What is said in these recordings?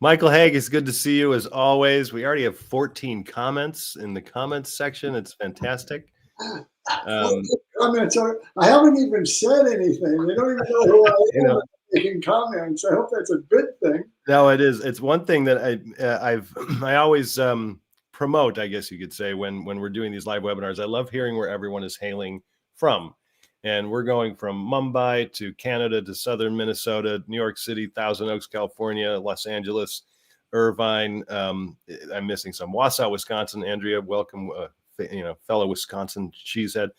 Michael Hauge, it's good to see you as always. We already have 14 comments in the comments section. It's fantastic. Comments are, I haven't even said anything. They don't even know who I am making comments. I hope that's a good thing. No, it is. It's one thing that I always promote, I guess you could say, when we're doing these live webinars. I love hearing where everyone is hailing from. And we're going from Mumbai to Canada to southern Minnesota, New York City, Thousand Oaks, California, Los Angeles, Irvine. I'm missing some. Wausau, Wisconsin. Andrea, welcome, fellow Wisconsin cheesehead.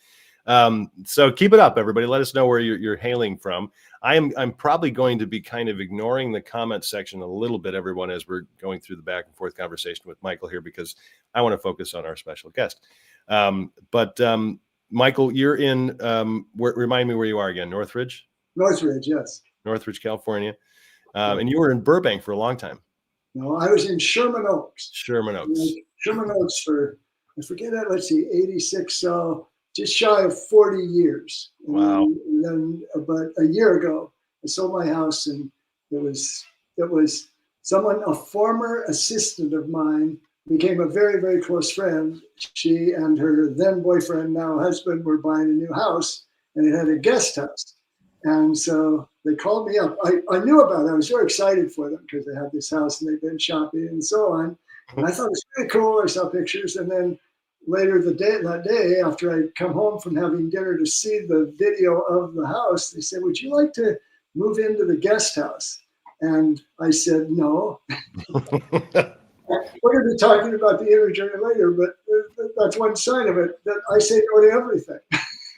So keep it up, everybody. Let us know where you're hailing from. I'm probably going to be kind of ignoring the comment section a little bit, everyone, as we're going through the back and forth conversation with Michael here, because I want to focus on our special guest. Michael, you're in, remind me where you are again, Northridge? Northridge, yes. Northridge, California. And you were in Burbank for a long time. No, I was in Sherman Oaks. Sherman Oaks. Sherman Oaks for, I forget that, let's see, 86, so just shy of 40 years. Wow. And then about a year ago, I sold my house, and it was someone, a former assistant of mine, became a very, very close friend. She and her then boyfriend, now husband, were buying a new house, and it had a guest house. And so they called me up. I knew about it. I was very excited for them because they had this house and they'd been shopping and so on. And I thought it was really cool. I saw pictures. And then later that day, after I'd come home from having dinner to see the video of the house, they said, "Would you like to move into the guest house?" And I said, "No." We're going to be talking about the imagery later, but that's one side of it, that I say no to everything.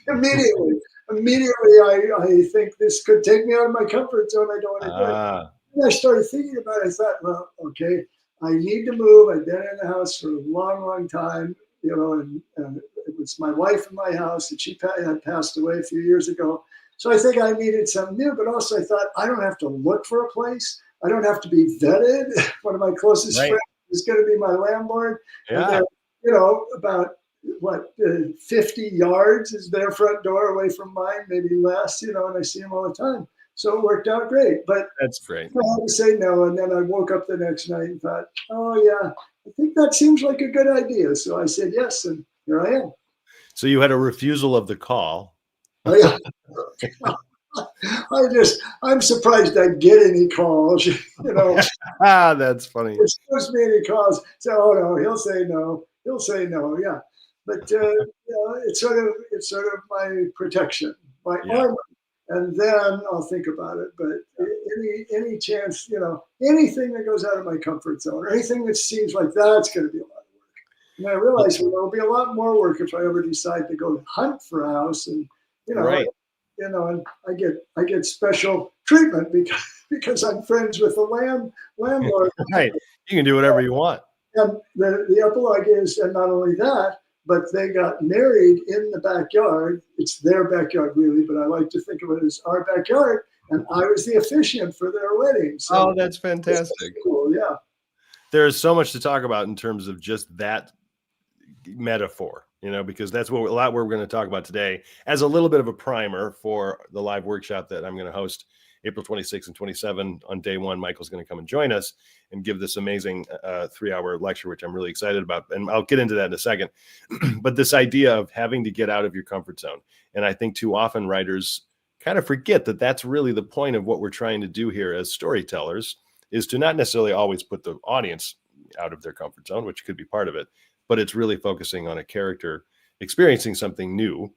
Immediately, I think this could take me out of my comfort zone. I don't want to do it. And I started thinking about it. I thought, well, okay, I need to move. I've been in the house for a long, long time, and it was my wife in my house, and she had passed away a few years ago. So I think I needed something new, but also I thought, I don't have to look for a place. I don't have to be vetted. One of my closest friends is going to be my landlord. Yeah. And about 50 yards is their front door away from mine, maybe less, and I see them all the time. So it worked out great. But that's great. I had to say no. And then I woke up the next night and thought, oh, yeah, I think that seems like a good idea. So I said yes, and here I am. So you had a refusal of the call. Oh, yeah. I'm surprised I get any calls, That's funny. It's supposed to be any calls. So, oh no, he'll say no. He'll say no, yeah. But it's sort of my protection, my armor, and then I'll think about it. But any chance, anything that goes out of my comfort zone, or anything that seems like that's going to be a lot of work. And I realize there'll be a lot more work if I ever decide to go hunt for a house, and right. And I get special treatment because I'm friends with the landlord. Right, you can do whatever you want. And the epilogue is, and not only that, but they got married in the backyard. It's their backyard, really, but I like to think of it as our backyard. And I was the officiant for their wedding. So that's fantastic. Cool, yeah. There's so much to talk about in terms of just that metaphor, because that's a lot we're going to talk about today as a little bit of a primer for the live workshop that I'm going to host April 26 and 27 on day one. Michael's going to come and join us and give this amazing 3-hour lecture, which I'm really excited about. And I'll get into that in a second. But this idea of having to get out of your comfort zone. And I think too often writers kind of forget that that's really the point of what we're trying to do here as storytellers, is to not necessarily always put the audience out of their comfort zone, which could be part of it, but it's really focusing on a character experiencing something new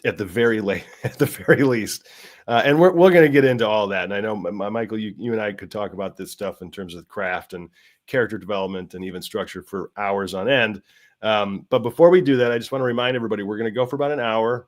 at the very least. And we're going to get into all that. And I know, Michael, you and I could talk about this stuff in terms of craft and character development and even structure for hours on end. But before we do that, I just want to remind everybody, we're going to go for about an hour,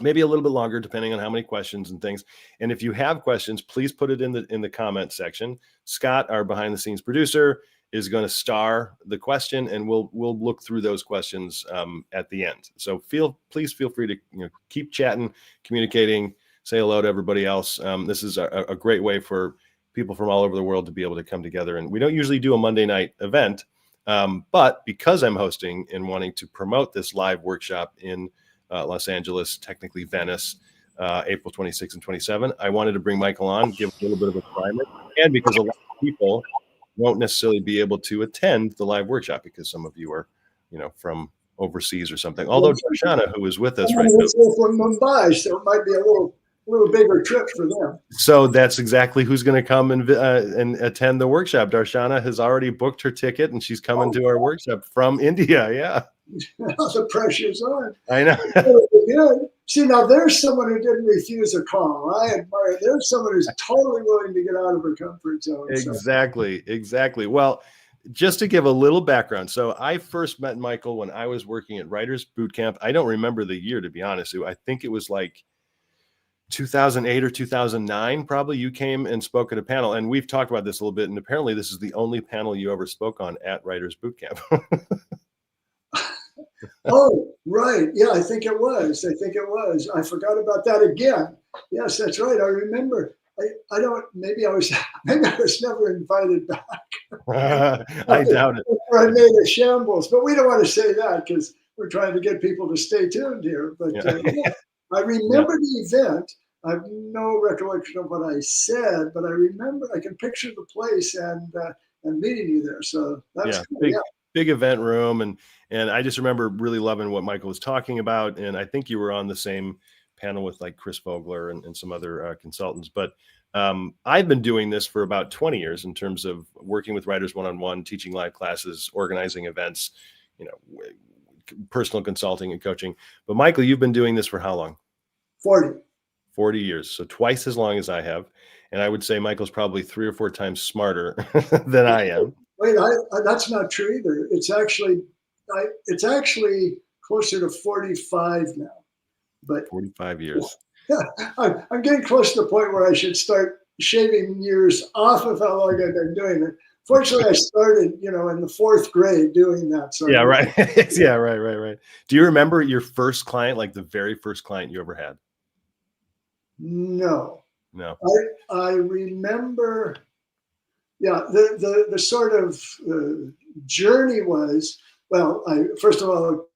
maybe a little bit longer, depending on how many questions and things. And if you have questions, please put it in the comment section. Scott, our behind the scenes producer, is going to star the question, and we'll look through those questions at the end. So please feel free to keep chatting, communicating, say hello to everybody else. This is a great way for people from all over the world to be able to come together. And we don't usually do a Monday night event, but because I'm hosting and wanting to promote this live workshop in Los Angeles, technically Venice, April 26 and 27, I wanted to bring Michael on, give a little bit of a primer, and because a lot of people won't necessarily be able to attend the live workshop because some of you are, from overseas or something. Although Darshana, who is with us right now, from Mumbai, so it might be a little bigger trip for them. So that's exactly who's going to come and attend the workshop. Darshana has already booked her ticket, and she's coming to our workshop from India. Yeah, the pressure's on. I know. Good. See, now there's someone who didn't refuse a call. I admire. There's someone who's totally willing to get out of her comfort zone. Exactly. Well, just to give a little background, so I first met Michael when I was working at Writers Boot Camp. I don't remember the year, to be honest. I think it was like 2008 or 2009, probably. You came and spoke at a panel, and we've talked about this a little bit, and apparently this is the only panel you ever spoke on at Writers Boot Camp. Oh, right. Yeah, I think it was. I forgot about that again. Yes, that's right. I remember. I don't, maybe I was never invited back. I doubt it. I made a shambles, but we don't want to say that because we're trying to get people to stay tuned here. But yeah, I remember the event. I have no recollection of what I said, but I remember, I can picture the place and meeting you there. So that's cool. Big event room. And I just remember really loving what Michael was talking about. And I think you were on the same panel with like Chris Vogler and some other consultants. But I've been doing this for about 20 years in terms of working with writers one-on-one, teaching live classes, organizing events, personal consulting and coaching. But Michael, you've been doing this for how long? 40 years. So twice as long as I have. And I would say Michael's probably 3 or 4 times smarter than I am. Wait, that's not true either. It's actually closer to 45 now. But 45 years. Yeah, I'm getting close to the point where I should start shaving years off of how long I've been doing it. Fortunately, I started, in the 4th grade doing that. So yeah, right. Yeah, right. Do you remember your first client, like the very first client you ever had? No. I remember. Yeah, the sort of journey was, well, I first of all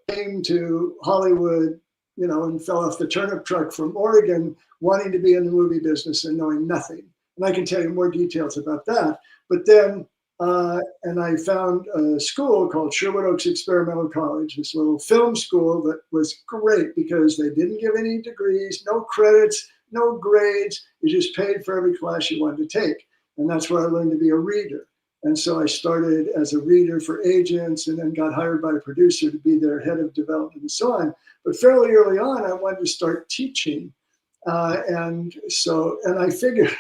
came to Hollywood, and fell off the turnip truck from Oregon, wanting to be in the movie business and knowing nothing. And I can tell you more details about that. But then, and I found a school called Sherwood Oaks Experimental College, this little film school that was great because they didn't give any degrees, no credits, no grades. You just paid for every class you wanted to take. And that's where I learned to be a reader. And so I started as a reader for agents and then got hired by a producer to be their head of development and so on. But fairly early on, I wanted to start teaching. And I figured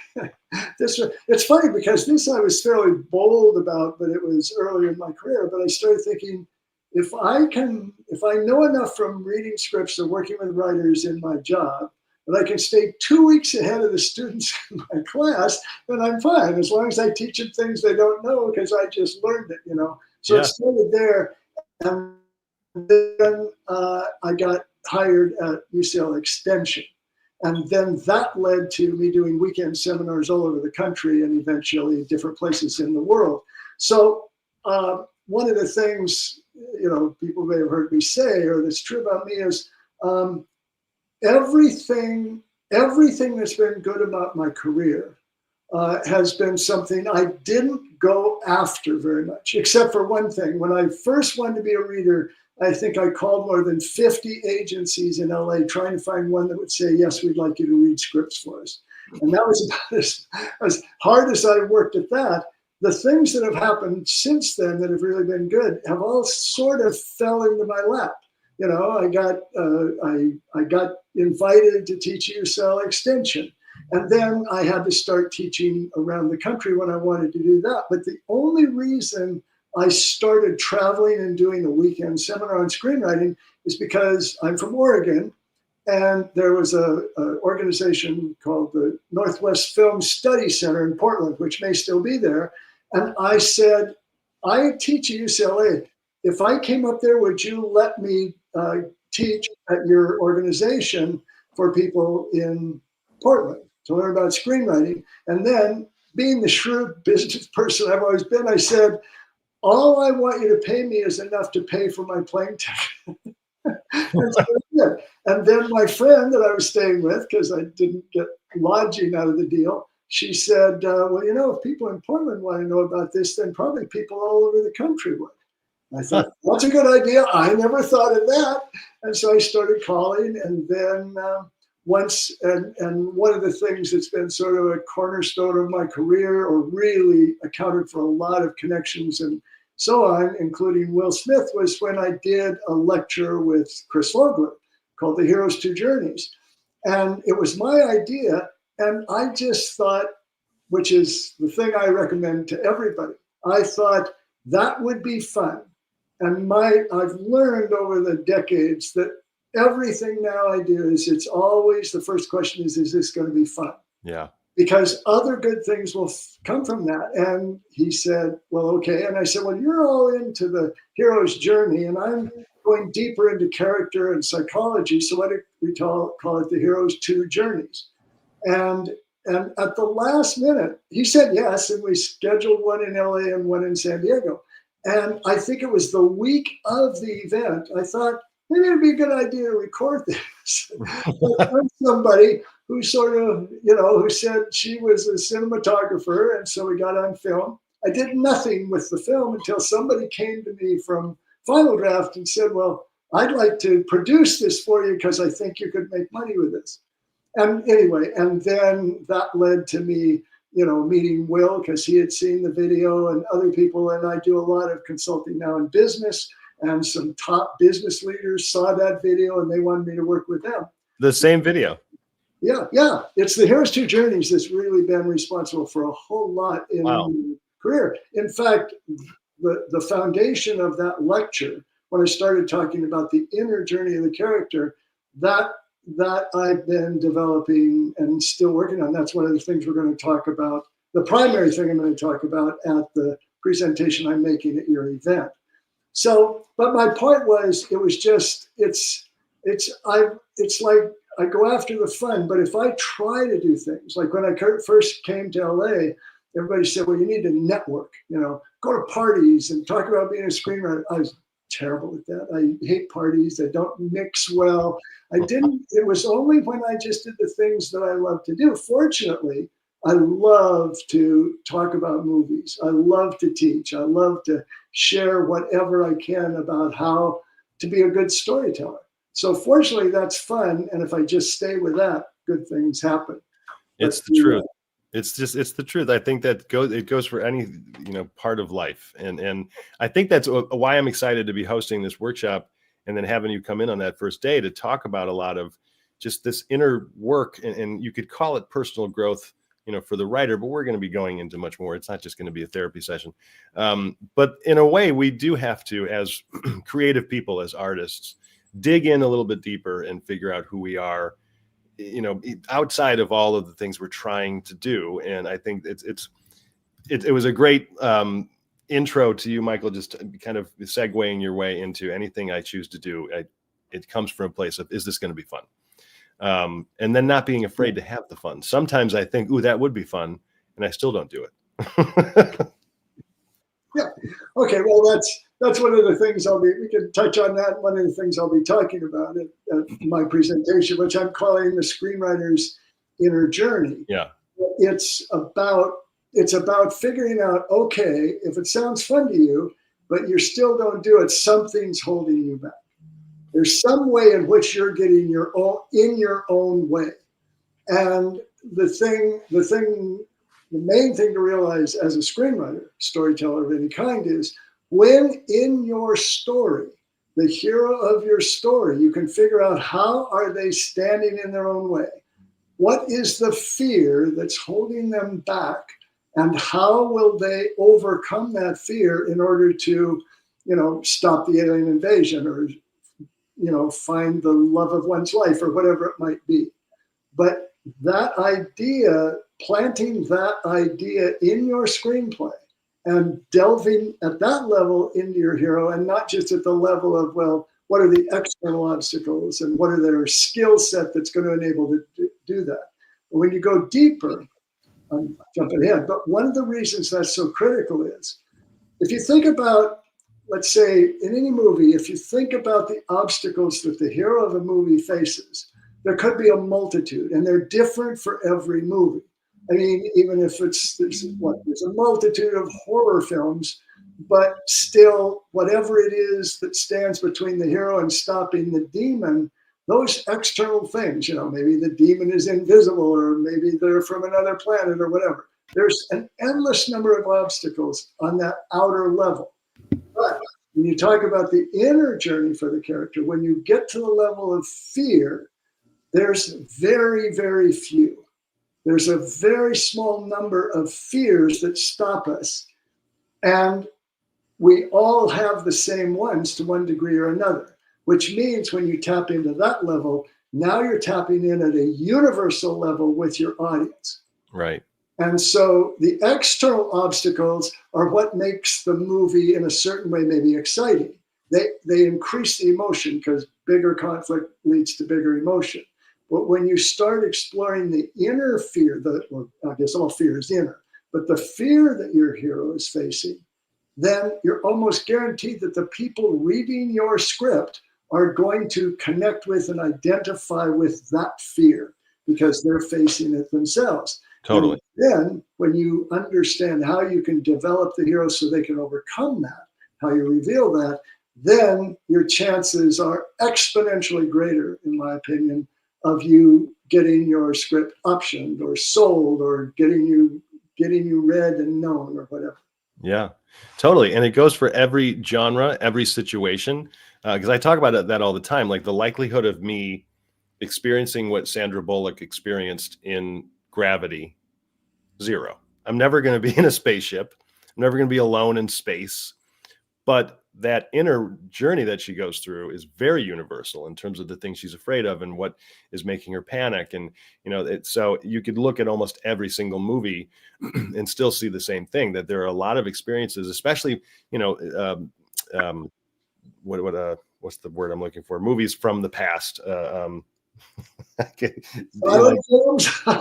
it's funny because this I was fairly bold about, but it was earlier in my career. But I started thinking, if I know enough from reading scripts or working with writers in my job, but I can stay 2 weeks ahead of the students in my class, then I'm fine, as long as I teach them things they don't know because I just learned it, So It started there, and then I got hired at UCL Extension. And then that led to me doing weekend seminars all over the country and eventually different places in the world. So one of the things, people may have heard me say, or that's true about me is, everything that's been good about my career has been something I didn't go after very much, except for one thing. When I first wanted to be a reader, I think I called more than 50 agencies in LA trying to find one that would say, yes, we'd like you to read scripts for us. And that was about as hard as I worked at that. The things that have happened since then that have really been good have all sort of fell into my lap. I got invited to teach UCL Extension, and then I had to start teaching around the country when I wanted to do that. But the only reason I started traveling and doing a weekend seminar on screenwriting is because I'm from Oregon, and there was an organization called the Northwest Film Study Center in Portland, which may still be there. And I said, I teach at UCLA. If I came up there, would you let me teach at your organization for people in Portland to learn about screenwriting? And then, being the shrewd business person I've always been, I said, all I want you to pay me is enough to pay for my plane ticket. And then my friend that I was staying with, because I didn't get lodging out of the deal, she said, well, you know, if people in Portland want to know about this, then probably people all over the country would. I thought, that's a good idea. I never thought of that. And so I started calling. And then and one of the things that's been sort of a cornerstone of my career, or really accounted for a lot of connections and so on, including Will Smith, was when I did a lecture with Chris Vogler called The Hero's Two Journeys. And it was my idea. And I just thought, which is the thing I recommend to everybody, I thought that would be fun. And I've learned over the decades that everything now I do it's always, the first question is this going to be fun? Yeah. Because other good things will come from that. And he said, well, okay. And I said, well, you're all into the hero's journey, and I'm going deeper into character and psychology. So why don't we call it The Hero's Two Journeys? And at the last minute, he said yes. And we scheduled one in LA and one in San Diego. And I think it was the week of the event, I thought, maybe it'd be a good idea to record this. Somebody who sort of, who said she was a cinematographer, and so we got on film. I did nothing with the film until somebody came to me from Final Draft and said, well, I'd like to produce this for you because I think you could make money with this. And anyway, and then that led to me, meeting Will, because he had seen the video, and other people. And I do a lot of consulting now in business, and some top business leaders saw that video and they wanted me to work with them. The same video. Yeah. It's The Hero's Two Journeys that's really been responsible for a whole lot in my career. In fact, the foundation of that lecture, when I started talking about the inner journey of the character, that I've been developing and still working on. That's one of the things we're going to talk about. The primary thing I'm going to talk about at the presentation I'm making at your event. So, but my point was, it's like I go after the fun, but if I try to do things, like when I first came to LA, everybody said, well, you need to network, go to parties and talk about being a screenwriter. I was terrible at that. I hate parties. They don't mix well. It was only when I just did the things that I love to do. Fortunately, I love to talk about movies. I love to teach. I love to share whatever I can about how to be a good storyteller. So fortunately, that's fun. And if I just stay with that, good things happen. It's the truth. It's the truth. I think that it goes for any, part of life. And I think that's why I'm excited to be hosting this workshop and then having you come in on that first day to talk about a lot of just this inner work. And you could call it personal growth, for the writer, but we're going to be going into much more. It's not just going to be a therapy session. But in a way, we do have to, as creative people, as artists, dig in a little bit deeper and figure out who we are, outside of all of the things we're trying to do. And I think it was a great intro to you, Michael, just kind of segueing your way into anything I choose to do. It comes from a place of, is this going to be fun? And then not being afraid to have the fun. Sometimes I think, ooh, that would be fun, and I still don't do it. Yeah. Okay. Well, that's one of the things we can touch on that. One of the things I'll be talking about at my presentation, which I'm calling the screenwriter's inner journey. Yeah. It's about figuring out, okay, if it sounds fun to you, but you still don't do it, something's holding you back. There's some way in which you're getting in your own way. And the main thing to realize as a screenwriter, storyteller of any kind, is when in your story, the hero of your story, you can figure out how are they standing in their own way? What is the fear that's holding them back? And how will they overcome that fear in order to, stop the alien invasion, or, find the love of one's life, or whatever it might be? But that idea, planting that idea in your screenplay and delving at that level into your hero, and not just at the level of, well, what are the external obstacles and what are their skill set that's going to enable them to do that? And when you go deeper, I'm jumping ahead, but one of the reasons that's so critical is, if you think about, let's say in any movie, if you think about the obstacles that the hero of a movie faces, there could be a multitude, and they're different for every movie. I mean, even if there's a multitude of horror films, but still, whatever it is that stands between the hero and stopping the demon, those external things, maybe the demon is invisible, or maybe they're from another planet or whatever. There's an endless number of obstacles on that outer level. But when you talk about the inner journey for the character, when you get to the level of fear, there's very, very few. There's a very small number of fears that stop us. And we all have the same ones to one degree or another, which means when you tap into that level, now you're tapping in at a universal level with your audience. Right. And so the external obstacles are what makes the movie in a certain way maybe exciting. They increase the emotion because bigger conflict leads to bigger emotion. But when you start exploring the inner fear, I guess all fear is inner, but the fear that your hero is facing, then you're almost guaranteed that the people reading your script are going to connect with and identify with that fear because they're facing it themselves. Totally. And then when you understand how you can develop the hero so they can overcome that, how you reveal that, then your chances are exponentially greater, in my opinion, of you getting your script optioned or sold or getting you read and known or whatever. Yeah, totally. And it goes for every genre, every situation. Because I talk about that all the time, like the likelihood of me experiencing what Sandra Bullock experienced in Gravity, 0. I'm never going to be in a spaceship. I'm never going to be alone in space. But that inner journey that she goes through is very universal in terms of the things she's afraid of and what is making her panic. And, so you could look at almost every single movie and still see the same thing, that there are a lot of experiences, especially, what's the word I'm looking for? Movies from the past.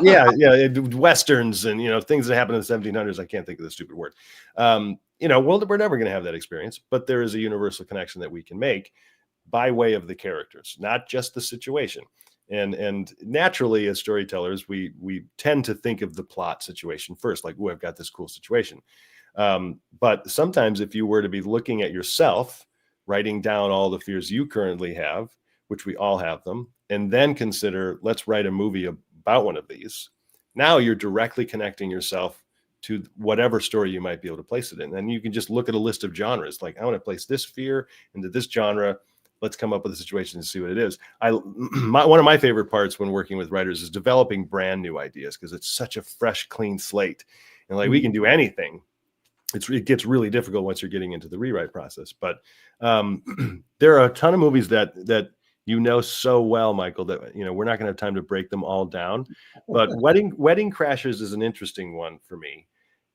Yeah, Westerns and, things that happen in the 1700s. I can't think of the stupid word. We're never going to have that experience, but there is a universal connection that we can make by way of the characters, not just the situation. And naturally, as storytellers, we tend to think of the plot situation first, like, oh, I've got this cool situation. But sometimes if you were to be looking at yourself, writing down all the fears you currently have, which we all have them, and then consider, let's write a movie about one of these. Now you're directly connecting yourself to whatever story you might be able to place it in. And you can just look at a list of genres, like, I want to place this fear into this genre. Let's come up with a situation and see what it is. One of my favorite parts when working with writers is developing brand new ideas, because it's such a fresh, clean slate. And we can do anything. It gets really difficult once you're getting into the rewrite process. But there are a ton of movies that so well, Michael, that we're not going to have time to break them all down. But Wedding Crashers is an interesting one for me.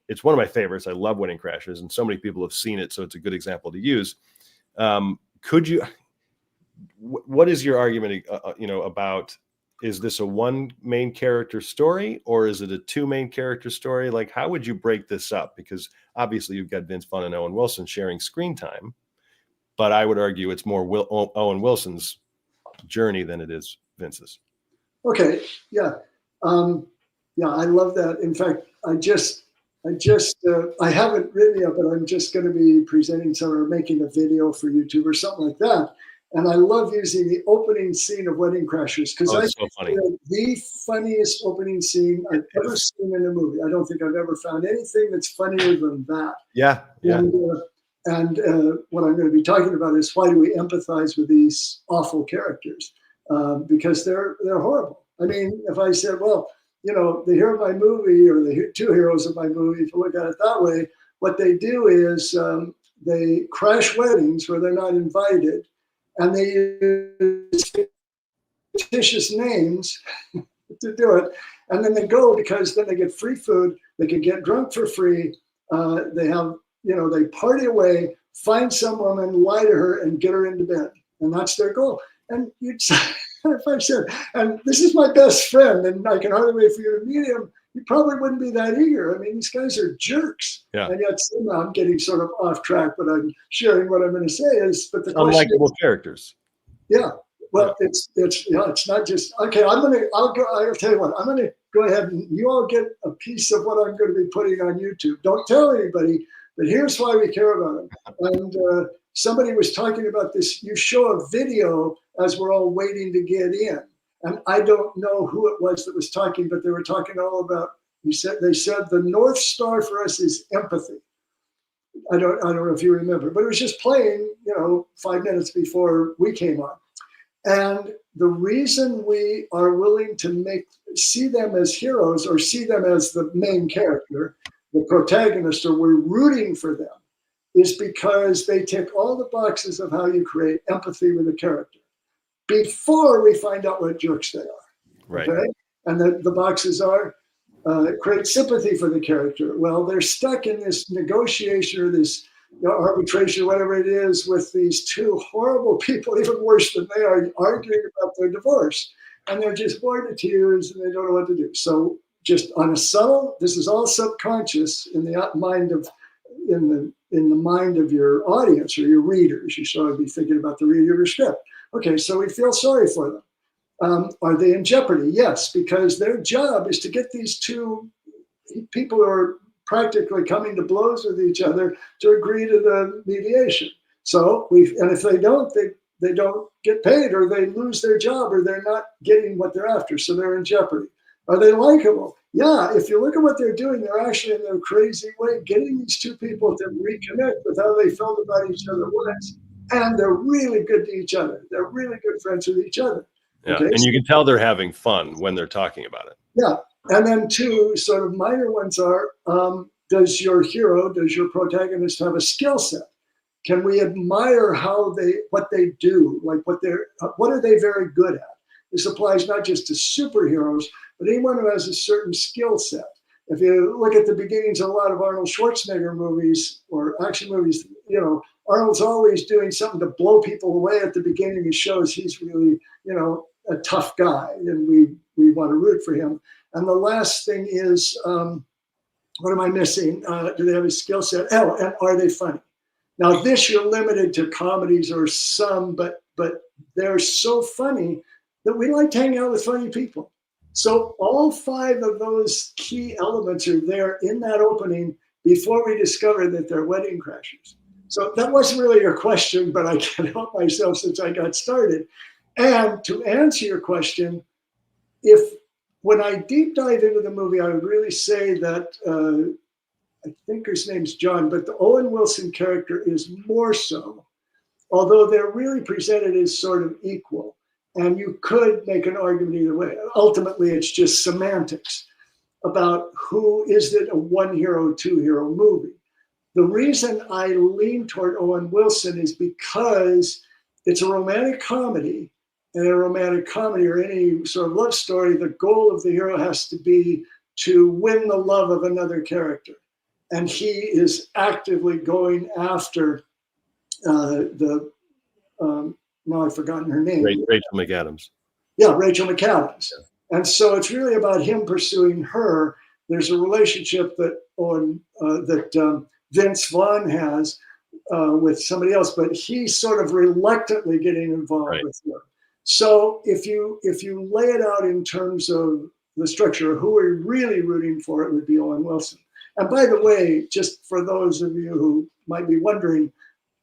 It's one of my favorites. I love Wedding Crashers, and so many people have seen it, so it's a good example to use. What is your argument, about, is this a one main character story, or is it a two main character story? Like, how would you break this up? Because obviously you've got Vince Vaughn and Owen Wilson sharing screen time, but I would argue it's more Owen Wilson's journey than it is Vince's. Okay. Yeah. I love that. In fact, I haven't written yet, but I'm just going to be presenting some or making a video for YouTube or something like that. And I love using the opening scene of Wedding Crashers because I think the funniest opening scene I've ever seen in a movie. I don't think I've ever found anything that's funnier than that. Yeah. And what I'm going to be talking about is, why do we empathize with these awful characters? Because they're horrible. I mean, if I said, well, the hero of my movie, or the two heroes of my movie, if you look at it that way, what they do is they crash weddings where they're not invited, and they use fictitious names to do it. And then they go because then they get free food. They can get drunk for free. They have, they party away, find some woman, lie to her, and get her into bed. And that's their goal. And if I said, and this is my best friend, and I can hardly wait for you to meet him, you probably wouldn't be that eager. I mean, these guys are jerks. Yeah. And yet somehow I'm getting sort of off track, but I'm sharing what I'm going to say is, but the unlikable characters. Yeah. Well, it's not just, okay, I'll tell you what, I'm going to go ahead and you all get a piece of what I'm going to be putting on YouTube. Don't tell anybody, but here's why we care about it. And somebody was talking about this. You show a video as we're all waiting to get in. And I don't know who it was that was talking, but they were talking all about, they said the North Star for us is empathy. I don't know if you remember, but it was just playing, 5 minutes before we came on. And the reason we are willing to see them as heroes or see them as the main character, the protagonist, or we're rooting for them, is because they tick all the boxes of how you create empathy with a character before we find out what jerks they are. Right. Okay? And the boxes are create sympathy for the character. Well, they're stuck in this negotiation or this arbitration, whatever it is, with these two horrible people, even worse than they are, arguing about their divorce. And they're just bored to tears and they don't know what to do. So just on a subtle, this is all subconscious in the mind of your audience or your readers. You should be thinking about the reader of your script. Okay, so we feel sorry for them. Are they in jeopardy? Yes, because their job is to get these two people who are practically coming to blows with each other to agree to the mediation. So and if they don't, they don't get paid, or they lose their job, or they're not getting what they're after, so they're in jeopardy. Are they likable? Yeah, if you look at what they're doing, they're actually in their crazy way getting these two people to reconnect with how they felt about each other once, and they're really good to each other. They're really good friends with each other. Yeah, okay? And you can tell they're having fun when they're talking about it. Yeah, and then two sort of minor ones are, does your protagonist have a skill set? Can we admire what they do, like what are they very good at? This applies not just to superheroes, but anyone who has a certain skill set. If you look at the beginnings of a lot of Arnold Schwarzenegger movies or action movies, Arnold's always doing something to blow people away at the beginning. He shows he's really, a tough guy, and we want to root for him. And the last thing is, what am I missing? Do they have a skill set? Oh, and are they funny? Now, this you're limited to comedies or some, but they're so funny that we like to hang out with funny people. So all 5 of those key elements are there in that opening before we discover that they're wedding crashers. So that wasn't really your question, but I can't help myself since I got started. And to answer your question, when I deep dive into the movie, I would really say that I think his name's John, but the Owen Wilson character is more so, although they're really presented as sort of equal. And you could make an argument either way. Ultimately, it's just semantics about who is it a one hero, 2 hero movie. The reason I lean toward Owen Wilson is because it's a romantic comedy, and in a romantic comedy or any sort of love story, the goal of the hero has to be to win the love of another character. And he is actively going after now I've forgotten her name. Rachel McAdams. Yeah, Rachel McAdams. Yeah. And so it's really about him pursuing her. There's a relationship that Vince Vaughn has with somebody else, but he's sort of reluctantly getting involved with her. So if you lay it out in terms of the structure of who we're really rooting for, it would be Owen Wilson. And by the way, just for those of you who might be wondering,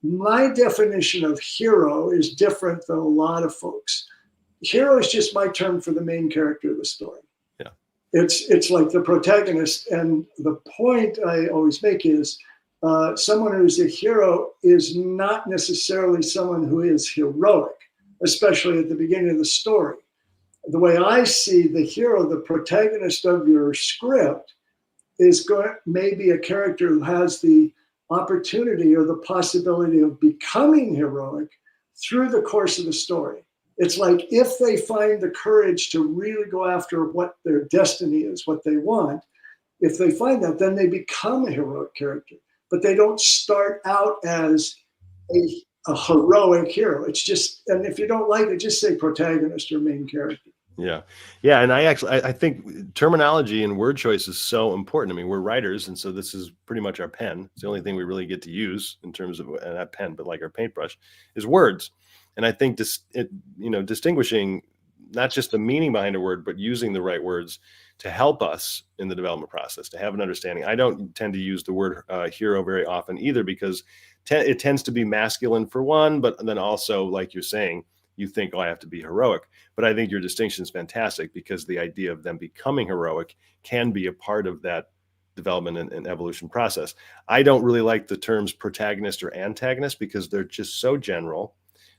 my definition of hero is different than a lot of folks. Hero is just my term for the main character of the story. Yeah, it's like the protagonist. And the point I always make is someone who's a hero is not necessarily someone who is heroic, especially at the beginning of the story. The way I see the hero, the protagonist of your script, is maybe a character who has the opportunity or the possibility of becoming heroic through the course of the story. It's like if they find the courage to really go after what their destiny is, what they want, if they find that, then they become a heroic character. But they don't start out as a heroic hero. It's just, and if you don't like it, just say protagonist or main character. Yeah. And I think terminology and word choice is so important. I mean, we're writers, and so this is pretty much our pen. It's the only thing we really get to use in terms of not pen, but like our paintbrush is words. And I think distinguishing not just the meaning behind a word, but using the right words to help us in the development process, to have an understanding. I don't tend to use the word hero very often either, because it tends to be masculine for one, but then also, like you're saying, you think, oh, I have to be heroic. But I think your distinction is fantastic, because the idea of them becoming heroic can be a part of that development and evolution process. I don't really like the terms protagonist or antagonist, because they're just so general.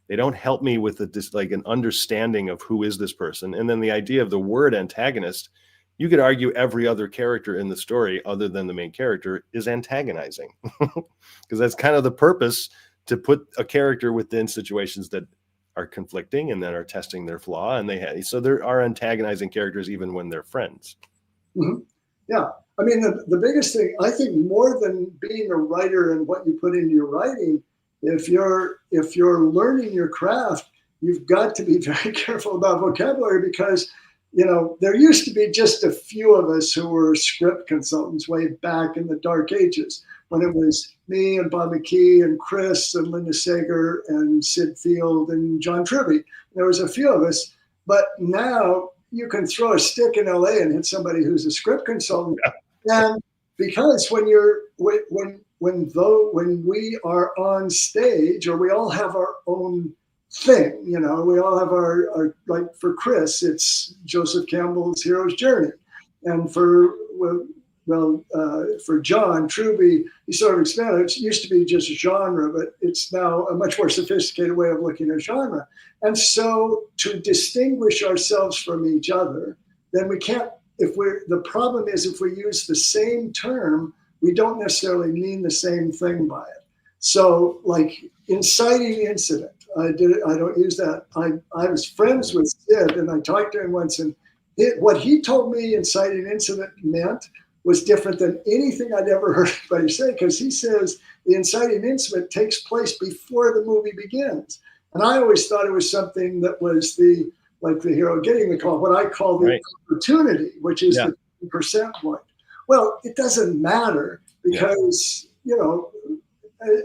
They don't help me with like an understanding of who is this person. And then the idea of the word antagonist, you could argue every other character in the story other than the main character is antagonizing, because that's kind of the purpose, to put a character within situations that are conflicting and that are testing their flaw. And so there are antagonizing characters even when they're friends. Mm-hmm. Yeah. I mean, the biggest thing, I think, more than being a writer and what you put into your writing, if you're learning your craft, you've got to be very careful about vocabulary, because, you know, there used to be just a few of us who were script consultants way back in the dark ages, when it was me and Bob McKee and Chris and Linda Sager and Sid Field and John Truby. There was a few of us, but now you can throw a stick in LA and hit somebody who's a script consultant. And because when we are on stage, or we all have our own thing, you know, we all have our like for Chris, it's Joseph Campbell's hero's journey. And for John Truby, he sort of expanded. It used to be just a genre, but it's now a much more sophisticated way of looking at genre. And so to distinguish ourselves from each other, then we can't, the problem is, if we use the same term, we don't necessarily mean the same thing by it. So like inciting incident, I don't use that. I was friends with Sid, and I talked to him once, and what he told me inciting incident meant was different than anything I'd ever heard anybody say, because he says the inciting incident takes place before the movie begins. And I always thought it was something that was like the hero getting the call, what I call the opportunity, which is the 10% point. Well, it doesn't matter, because, you know,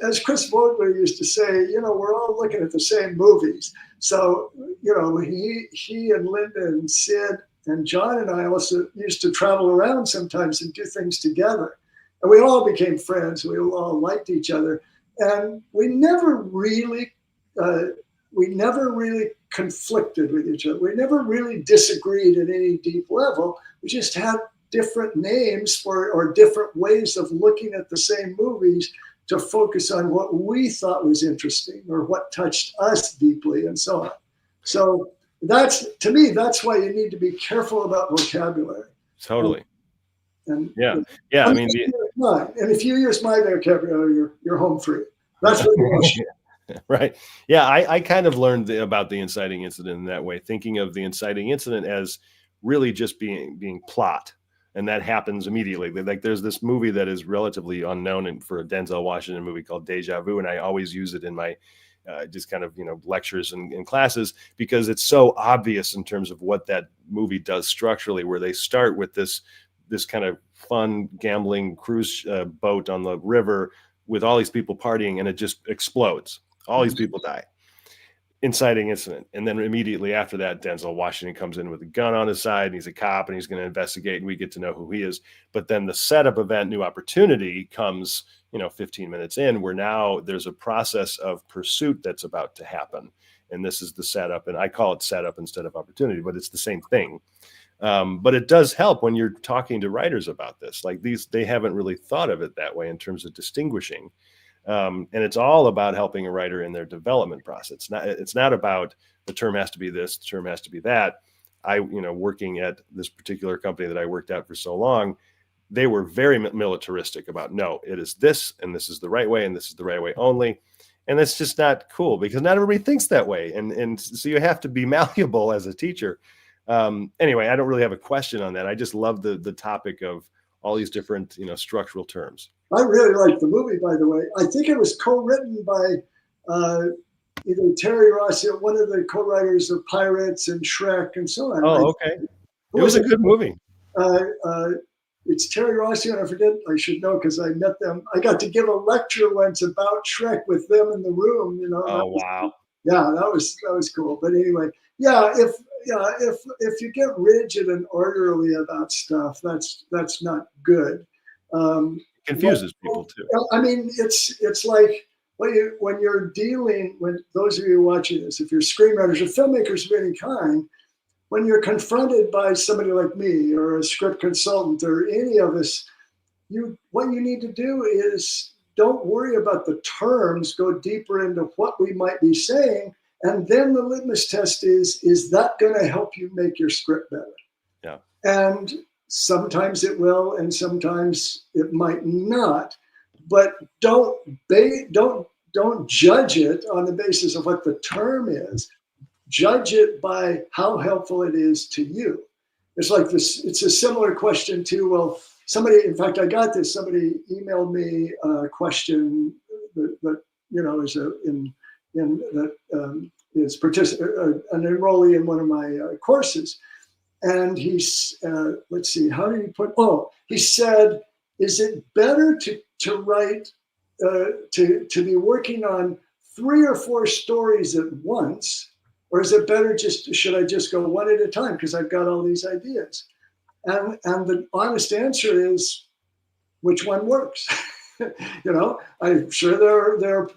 as Chris Vogler used to say, you know, we're all looking at the same movies. So, you know, he and Linda and Sid and John and I also used to travel around sometimes and do things together. And we all became friends. We all liked each other. And we never really conflicted with each other. We never really disagreed at any deep level. We just had different names or different ways of looking at the same movies to focus on what we thought was interesting or what touched us deeply, and so on. So to me, that's why you need to be careful about vocabulary. Totally. And yeah. I mean, in a few years, my vocabulary, you're home free. That's what right. Yeah, I kind of learned about the inciting incident in that way, thinking of the inciting incident as really just being plot. And that happens immediately. Like there's this movie that is relatively unknown for a Denzel Washington movie called Deja Vu. And I always use it in my just kind of, you know, lectures and classes, because it's so obvious in terms of what that movie does structurally, where they start with this kind of fun gambling cruise boat on the river with all these people partying, and it just explodes. All these people die. Inciting incident. And then immediately after that, Denzel Washington comes in with a gun on his side, and he's a cop, and he's going to investigate, and we get to know who he is. But then the setup of that new opportunity comes, you know, 15 minutes in, where now there's a process of pursuit that's about to happen. And this is the setup. And I call it setup instead of opportunity, but it's the same thing. But it does help when you're talking to writers about this. Like they haven't really thought of it that way in terms of distinguishing. And it's all about helping a writer in their development process. It's not about the term has to be this, the term has to be that. Working at this particular company that I worked at for so long, they were very militaristic about, no, it is this, and this is the right way, and this is the right way only. And that's just not cool, because not everybody thinks that way. And so you have to be malleable as a teacher. Anyway, I don't really have a question on that. I just love the topic of all these different, structural terms. I really liked the movie, by the way. I think it was co-written by either Terry Rossio, one of the co-writers of Pirates and Shrek and so on. Oh, okay. It was a good movie. It's Terry Rossio, and I should know because I met them. I got to give a lecture once about Shrek with them in the room. Oh, wow. Yeah, that was cool. But anyway, yeah, yeah, if you get rigid and orderly about stuff, that's not good. Confuses people too. I mean, it's like when you're dealing, when those of you watching this, if you're screenwriters or filmmakers of any kind, when you're confronted by somebody like me or a script consultant or any of us, what you need to do is don't worry about the terms, go deeper into what we might be saying. And then the litmus test is that going to help you make your script better? Yeah. And sometimes it will, and sometimes it might not. But don't judge it on the basis of what the term is. Judge it by how helpful it is to you. It's like this. It's a similar question to, well, somebody. In fact, I got this. Somebody emailed me a question that is an enrollee in one of my courses, and he's let's see, how did he put? Oh, he said, is it better to write to be working on 3 or 4 stories at once, or is it better should I just go one at a time because I've got all these ideas? And the honest answer is, which one works? I'm sure there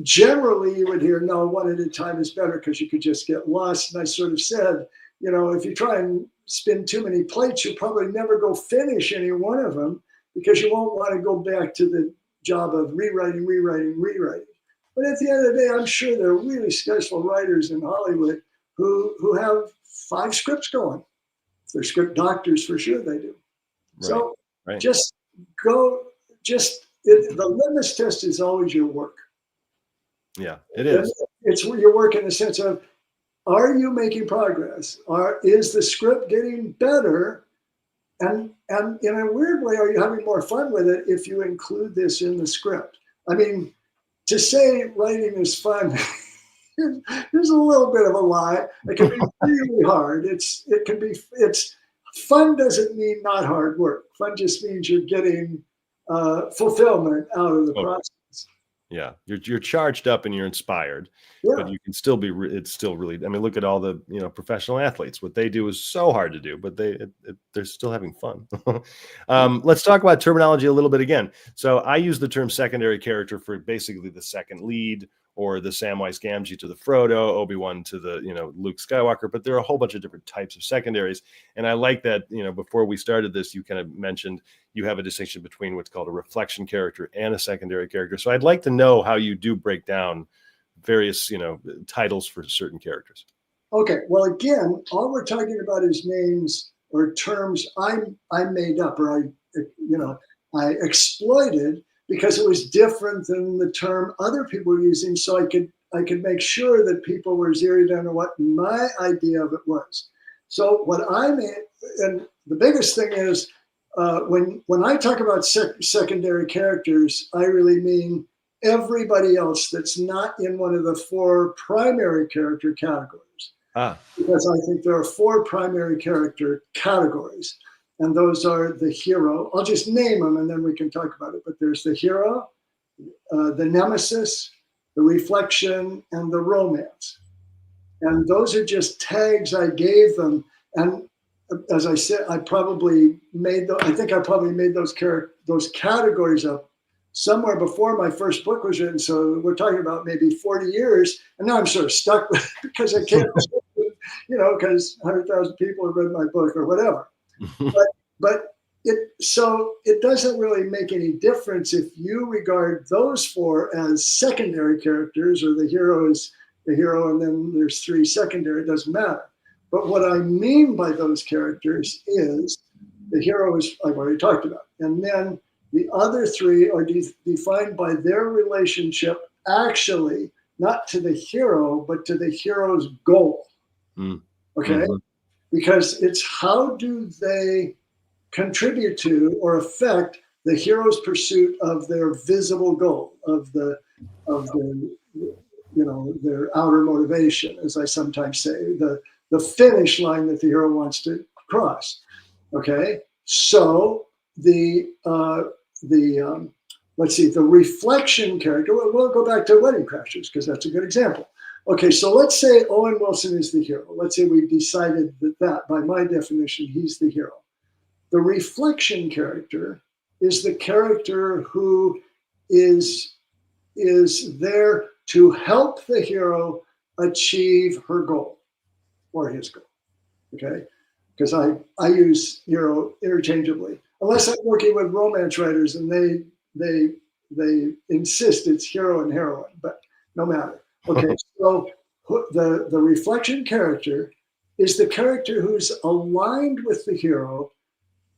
generally you would hear, no, one at a time is better because you could just get lost. And I sort of said, if you try and spin too many plates, you'll probably never go finish any one of them because you won't want to go back to the job of rewriting. But at the end of the day, I'm sure there are really successful writers in Hollywood who have 5 scripts going. They're script doctors, for sure they do. Right. So just go, the litmus test is always your work. Yeah, it is. It's your work in the sense of, are you making progress? Is the script getting better? And in a weird way, are you having more fun with it if you include this in the script? I mean, to say writing is fun is a little bit of a lie. It can be really hard. It's fun doesn't mean not hard work. Fun just means you're getting fulfillment out of the process. Yeah, you're charged up and you're inspired, but you can still be. It's still really. I mean, look at all the professional athletes. What they do is so hard to do, but they're still having fun. Let's talk about terminology a little bit again. So I use the term secondary character for basically the second lead, or the Samwise Gamgee to the Frodo, Obi-Wan to the Luke Skywalker. But there are a whole bunch of different types of secondaries, and I like that. Before we started this, you kind of mentioned you have a distinction between what's called a reflection character and a secondary character. So I'd like to know how you do break down various titles for certain characters. Okay, well, again, all we're talking about is names or terms I made up, or I exploited, because it was different than the term other people were using, so I could make sure that people were zeroed in on what my idea of it was. So what I made, and the biggest thing is, when I talk about secondary characters, I really mean everybody else that's not in one of the 4 primary character categories. Because I think there are 4 primary character categories. And those are the hero. I'll just name them and then we can talk about it. But there's the hero, the nemesis, the reflection, and the romance. And those are just tags I gave them. And as I said, I probably made those categories up somewhere before my first book was written. So we're talking about maybe 40 years. And now I'm sort of stuck with it because I can't, because 100,000 people have read my book or whatever. But it doesn't really make any difference if you regard those 4 as secondary characters, or the hero is the hero and then there's 3 secondary. It doesn't matter. But what I mean by those characters is the hero is I've already talked about, and then the other 3 are defined by their relationship, actually not to the hero but to the hero's goal. Okay, mm-hmm. Because it's how do they contribute to or affect the hero's pursuit of their visible goal, of their outer motivation, as I sometimes say, the finish line that the hero wants to cross. Okay, so the reflection character. We'll go back to Wedding Crashers because that's a good example. Okay, so let's say Owen Wilson is the hero. Let's say we've decided that by my definition, he's the hero. The reflection character is the character who is there to help the hero achieve her goal or his goal. Okay, because I use hero interchangeably, unless I'm working with romance writers and they insist it's hero and heroine, but no matter. Okay, so the reflection character is the character who's aligned with the hero,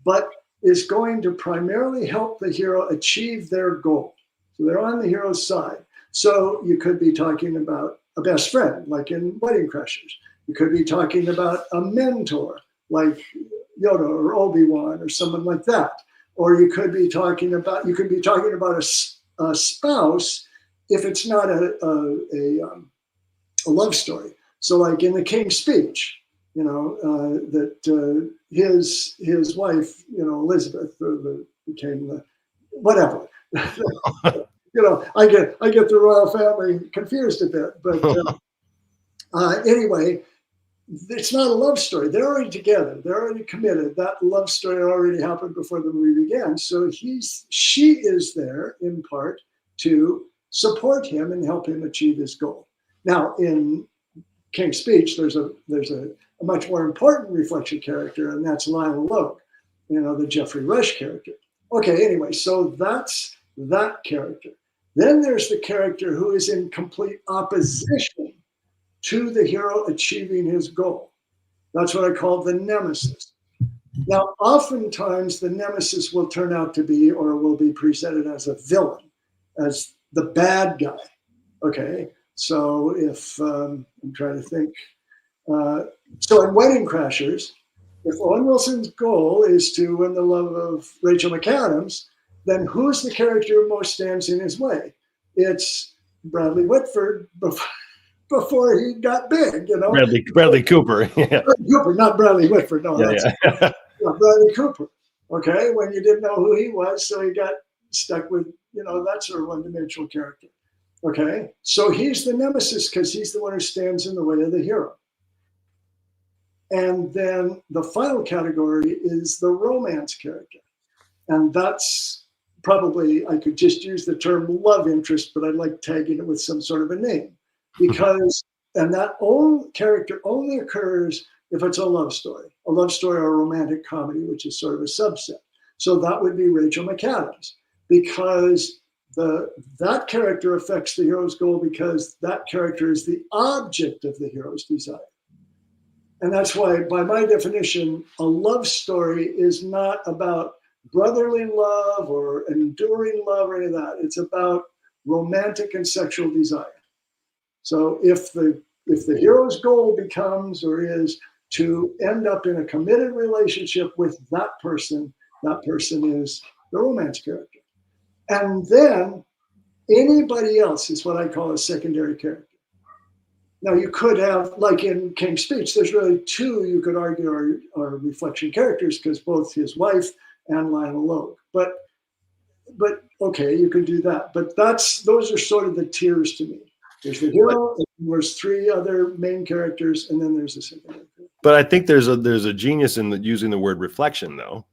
but is going to primarily help the hero achieve their goal. So they're on the hero's side. So you could be talking about a best friend, like in Wedding Crashers. You could be talking about a mentor, like Yoda or Obi-Wan or someone like that. Or you could be talking about a spouse if it's not a love story. So like in The King's Speech, you know, that his wife, you know, Elizabeth, became the whatever. You know, I get the royal family confused a bit, but anyway, it's not a love story. They're already together. They're already committed. That love story already happened before the movie began. So she is there in part to support him and help him achieve his goal. Now, in King's Speech, there's a much more important reflection character, and that's Lionel Logue, you know, the Geoffrey Rush character. Okay, anyway, so that's that character. Then there's the character who is in complete opposition to the hero achieving his goal. That's what I call the nemesis. Now, oftentimes the nemesis will turn out to be, or will be presented as a villain, as the bad guy. Okay, so if I'm trying to think, so in Wedding Crashers, if Owen Wilson's goal is to win the love of Rachel McAdams, then who's the character who most stands in his way? It's Bradley Whitford before he got big, you know. Bradley Cooper. Yeah. Bradley Cooper, not Bradley Whitford. No, yeah. Bradley Cooper. Okay, when you didn't know who he was, so he got stuck with, you know, that sort of one-dimensional character. Okay, so he's the nemesis because he's the one who stands in the way of the hero. And then the final category is the romance character. And that's probably, I could just use the term love interest, but I like tagging it with some sort of a name. Because, and that character only occurs if it's a love story or a romantic comedy, which is sort of a subset. So that would be Rachel McAdams, because that character affects the hero's goal because that character is the object of the hero's desire. And that's why, by my definition, a love story is not about brotherly love or enduring love or any of that. It's about romantic and sexual desire. So if the hero's goal becomes or is to end up in a committed relationship with that person is the romance character. And then anybody else is what I call a secondary character. Now you could have, like in King's Speech, there's really two you could argue are reflection characters because both his wife and Lionel Logue. But okay, you can do that. But those are sort of the tiers to me. There's the hero, and there's three other main characters, and then there's a secondary character. But I think there's a genius in using the word reflection, though,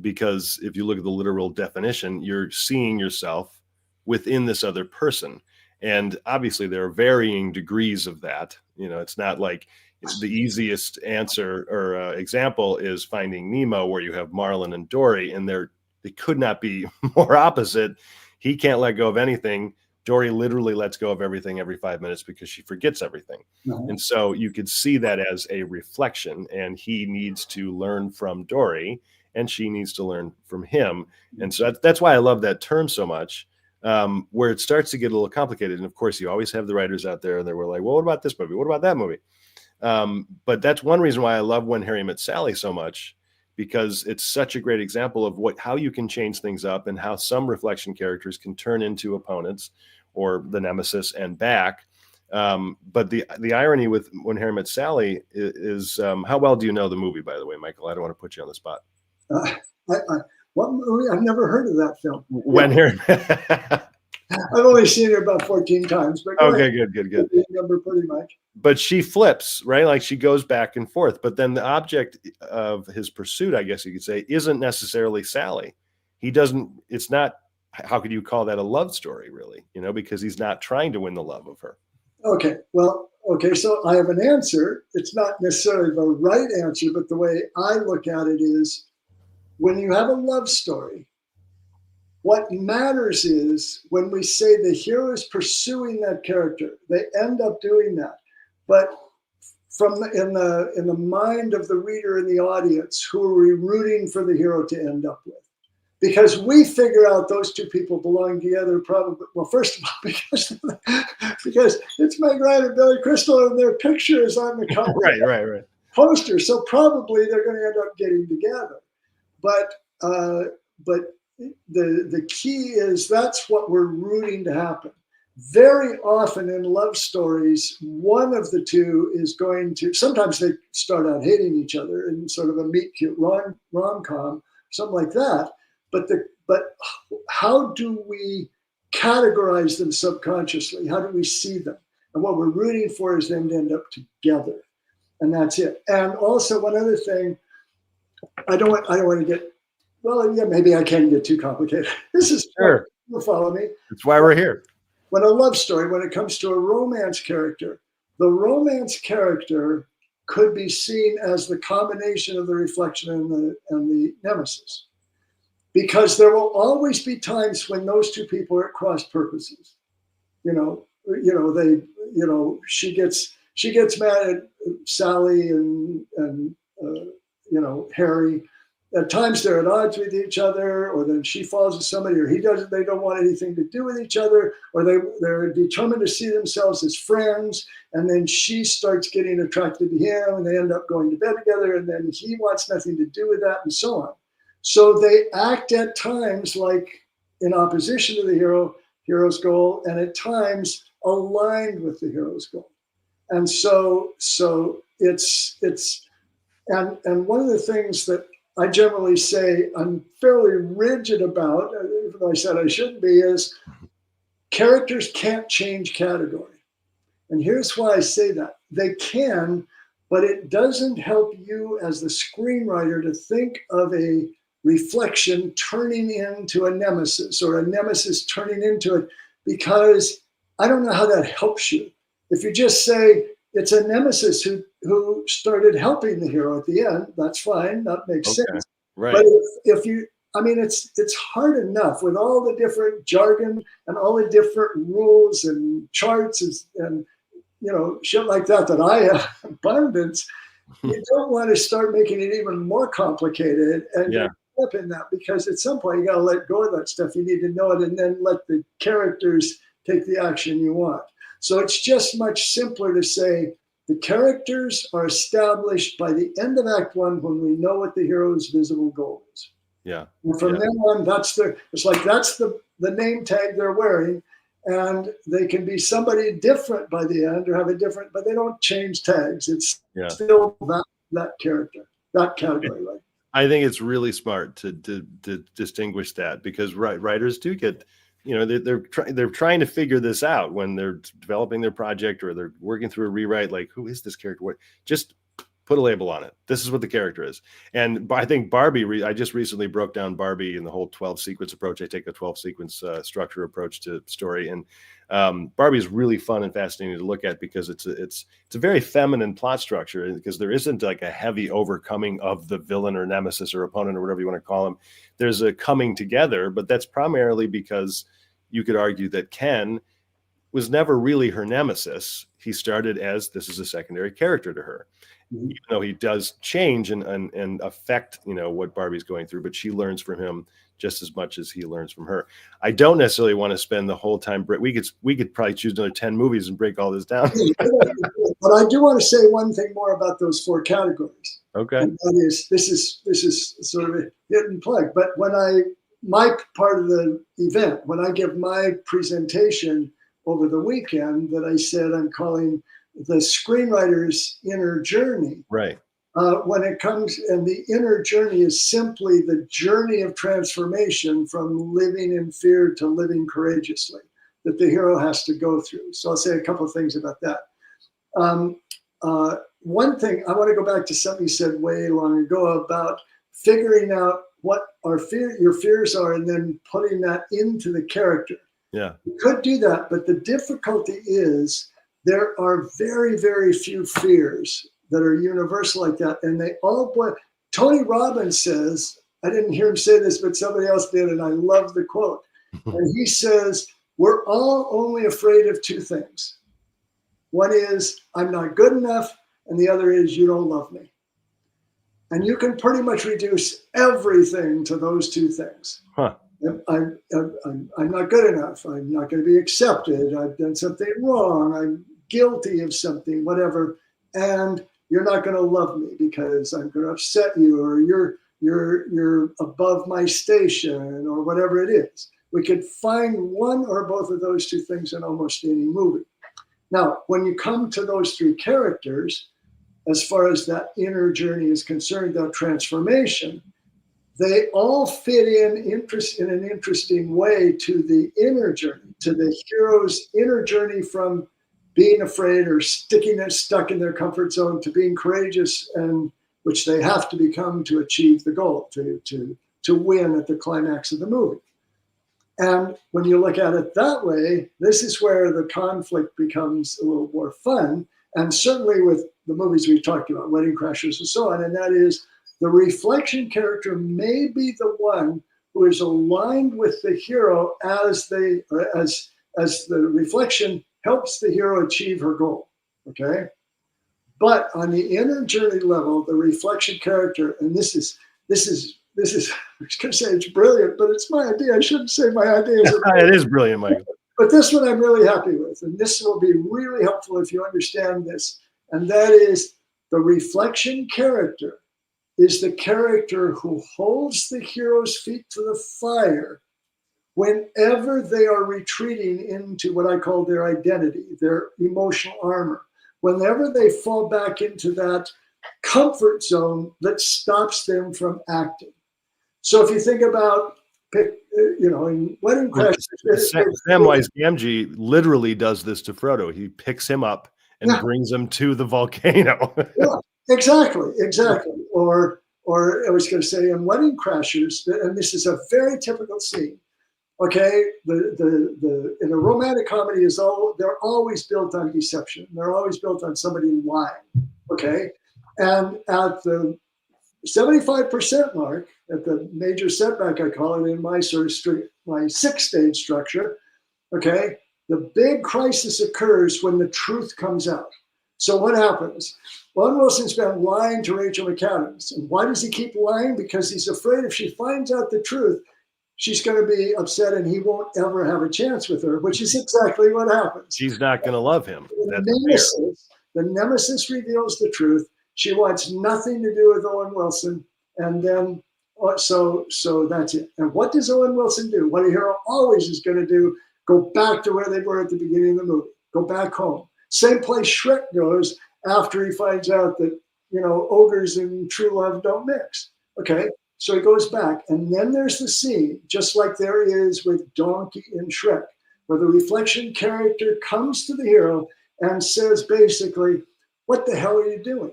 because if you look at the literal definition, you're seeing yourself within this other person. And obviously there are varying degrees of that. You know, it's not like the easiest answer or example is Finding Nemo, where you have Marlin and Dory, and they could not be more opposite. He can't let go of anything. Dory literally lets go of everything every 5 minutes because she forgets everything. Mm-hmm. And so you could see that as a reflection, and he needs to learn from Dory and she needs to learn from him. And so that's why I love that term so much, where it starts to get a little complicated. And of course, you always have the writers out there that were like, well, what about this movie? What about that movie? But that's one reason why I love When Harry Met Sally so much, because it's such a great example of how you can change things up and how some reflection characters can turn into opponents or the nemesis and back. But the irony with When Harry Met Sally is how well do you know the movie, by the way, Michael? I don't want to put you on the spot. What movie? I've never heard of that film. When Harry I've only seen her about 14 times, but go Okay, ahead. good. Remember pretty much. But she flips, right? Like she goes back and forth. But then the object of his pursuit, I guess you could say, isn't necessarily Sally. He doesn't, it's not, how could you call that a love story, really? You know, because he's not trying to win the love of her. Okay, well, okay, so I have an answer. It's not necessarily the right answer, but the way I look at it is when you have a love story, what matters is when we say the hero is pursuing that character, they end up doing that. But in the mind of the reader and the audience, who are we rooting for the hero to end up with? Because we figure out those two people belong together probably, well, first of all, because it's Meg Ryan and Billy Crystal and their picture is on the cover Right. poster. So probably they're going to end up getting together. But the key is that's what we're rooting to happen. Very often in love stories, one of the two is going to, sometimes they start out hating each other in sort of a meet cute rom-com, something like that. But how do we categorize them subconsciously? How do we see them? And what we're rooting for is them to end up together, and that's it. And also one other thing, I don't want to get, well, yeah, maybe I can get too complicated. This is Sure. You'll follow me. That's why we're here. When a love story, when it comes to a romance character, the romance character could be seen as the combination of the reflection and the nemesis. Because there will always be times when those two people are at cross purposes. She gets mad at Sally and Harry. At times they're at odds with each other, or then she falls with somebody, or he doesn't. They don't want anything to do with each other, or they're determined to see themselves as friends. And then she starts getting attracted to him, and they end up going to bed together. And then he wants nothing to do with that, and so on. So they act at times like in opposition to the hero's goal, and at times aligned with the hero's goal. And so it's and one of the things that I generally say I'm fairly rigid about, even though I said I shouldn't be, is characters can't change category. And here's why I say that. They can, but it doesn't help you as the screenwriter to think of a reflection turning into a nemesis, or a nemesis turning into it, because I don't know how that helps you. If you just say it's a nemesis who started helping the hero at the end, that's fine, that makes sense. Right. But if you, I mean, it's hard enough with all the different jargon and all the different rules and charts and shit like that I have abundance. You don't want to start making it even more complicated and get up in that, because at some point you got to let go of that stuff. You need to know it and then let the characters take the action you want. So it's just much simpler to say the characters are established by the end of Act 1 when we know what the hero's visible goal is. Yeah. And from then on, that's the name tag they're wearing. And they can be somebody different by the end, or have a different, but they don't change tags. It's still that character, that category, right? I think it's really smart to distinguish that, because writers do get, they're trying to figure this out when they're developing their project, or they're working through a rewrite. Like, who is this character? What? Just put a label on it. This is what the character is. And I think Barbie, I just recently broke down Barbie and the whole 12 sequence approach. I take a 12 sequence structure approach to story. And Barbie is really fun and fascinating to look at, because it's a very feminine plot structure, because there isn't like a heavy overcoming of the villain or nemesis or opponent or whatever you want to call him. There's a coming together, but that's primarily because you could argue that Ken was never really her nemesis. He started as, this is a secondary character to her. Even though he does change and affect, what Barbie's going through, but she learns from him just as much as he learns from her. I don't necessarily want to spend the whole time. We could probably choose another 10 movies and break all this down. But I do want to say one thing more about those four categories. Okay. And that is, this is sort of a hidden plug. But my part of the event, when I give my presentation over the weekend that I said I'm calling the screenwriter's inner journey. Right. When it comes, and the inner journey is simply the journey of transformation from living in fear to living courageously. that the hero has to go through. So I'll say a couple of things about that. One thing, I want to go back to something you said way long ago about figuring out what your fears are and then putting that into the character. Yeah. You could do that, but the difficulty is there are very, very few fears that are universal like that. And they all boil. Tony Robbins says, I didn't hear him say this, but somebody else did, and I love the quote. And he says, we're all only afraid of two things. One is, I'm not good enough, and the other is, you don't love me. And you can pretty much reduce everything to those two things. Huh. I'm not good enough. I'm not going to be accepted. I've done something wrong. I'm guilty of something, whatever. And you're not going to love me because I'm going to upset you, or you're above my station, or whatever it is. We could find one or both of those two things in almost any movie. Now, when you come to those three characters, as far as that inner journey is concerned, that transformation, they all fit in an interesting way to the inner journey, to the hero's inner journey from being afraid or stuck in their comfort zone to being courageous, and which they have to become to achieve the goal, to win at the climax of the movie. And when you look at it that way, this is where the conflict becomes a little more fun. And certainly with the movies we've talked about, Wedding Crashers and so on, and that is the reflection character may be the one who is aligned with the hero as the reflection helps the hero achieve her goal, okay? But on the inner journey level, the reflection character, and this is I was going to say it's brilliant, but it's my idea. I shouldn't say my idea. It is brilliant, Michael. But this one I'm really happy with, and this will be really helpful if you understand this, and that is the reflection character is the character who holds the hero's feet to the fire whenever they are retreating into what I call their identity, their emotional armor. Whenever they fall back into that comfort zone that stops them from acting. So if you think about, in Wedding Crashers, Samwise Gamgee literally does this to Frodo. He picks him up and brings him to the volcano. Yeah, exactly. Or I was going to say in Wedding Crashers, and this is a very typical scene. Okay, in a romantic comedy they're always built on deception. They're always built on somebody lying. Okay, and at the 75% mark, at the major setback, I call it in my my 6-stage structure, okay, the big crisis occurs when the truth comes out. So what happens? Owen Wilson's been lying to Rachel McAdams. And why does he keep lying? Because he's afraid if she finds out the truth, she's going to be upset and he won't ever have a chance with her, which is exactly what happens. She's not going to love him. The Nemesis reveals the truth. She wants nothing to do with Owen Wilson. And then, so that's it. And what does Owen Wilson do? What a hero always is going to do, go back to where they were at the beginning of the movie. Go back home. Same place Shrek goes after he finds out that, ogres and true love don't mix. Okay, so he goes back. And then there's the scene, just like there is with Donkey in Shrek, where the reflection character comes to the hero and says basically, what the hell are you doing?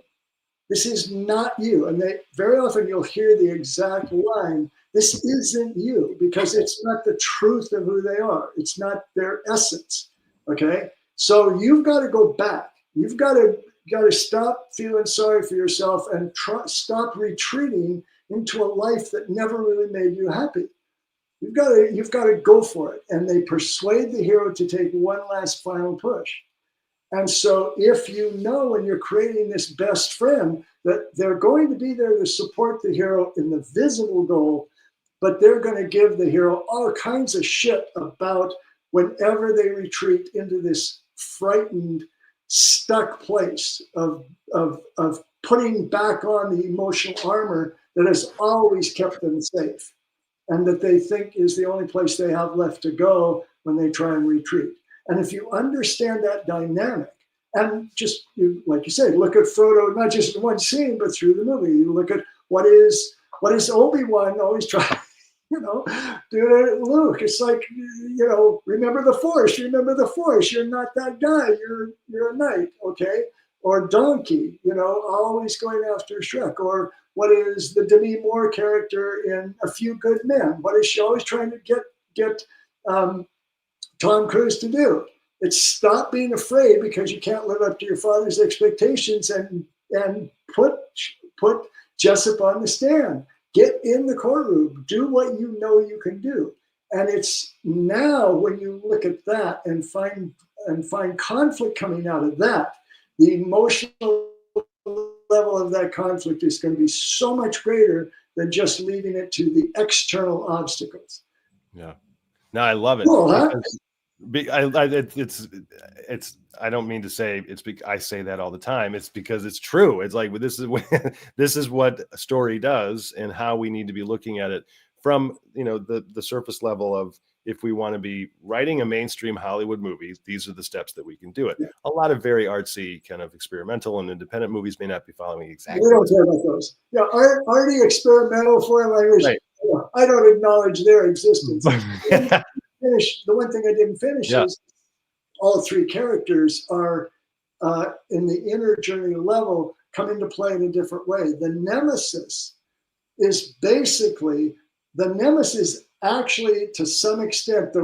This is not you. And very often you'll hear the exact line, this isn't you, because it's not the truth of who they are. It's not their essence, okay? So you've got to go back. You've got to stop feeling sorry for yourself and stop retreating into a life that never really made you happy. You've got to go for it. And they persuade the hero to take one last final push. And so if you know when you're creating this best friend that they're going to be there to support the hero in the visible goal, but they're going to give the hero all kinds of shit about whenever they retreat into this frightened, stuck place of putting back on the emotional armor that has always kept them safe and that they think is the only place they have left to go when they try and retreat. And if you understand that dynamic, and just like you said, look at Frodo, not just in one scene, but through the movie. You look at what is Obi-Wan always trying. you know, dude, Luke, it's like, you know, remember the Force, remember the Force. You're not that guy. You're a knight, okay? Or Donkey, you know, always going after Shrek. Or what is the Demi Moore character in A Few Good Men? What is she always trying to get Tom Cruise to do? It's stop being afraid because you can't live up to your father's expectations, and put Jessup on the stand. Get in the courtroom. Do what you know you can do. And it's now when you look at that and find conflict coming out of that, the emotional level of that conflict is going to be so much greater than just leaving it to the external obstacles. Yeah. No, I love it. Cool, huh? It's I don't mean to say it's I say that all the time. It's because it's true. It's like this is what a story does, and how we need to be looking at it from, you know, the surface level of, if we want to be writing a mainstream Hollywood movie, these are the steps that we can do it. Yeah. A lot of very artsy, kind of experimental and independent movies may not be following exactly. We don't care about those. Yeah, arty, experimental, foreign language. Right. Yeah, I don't acknowledge their existence. The one thing I didn't finish is all three characters are in the inner journey level come into play in a different way. The Nemesis is actually, to some extent,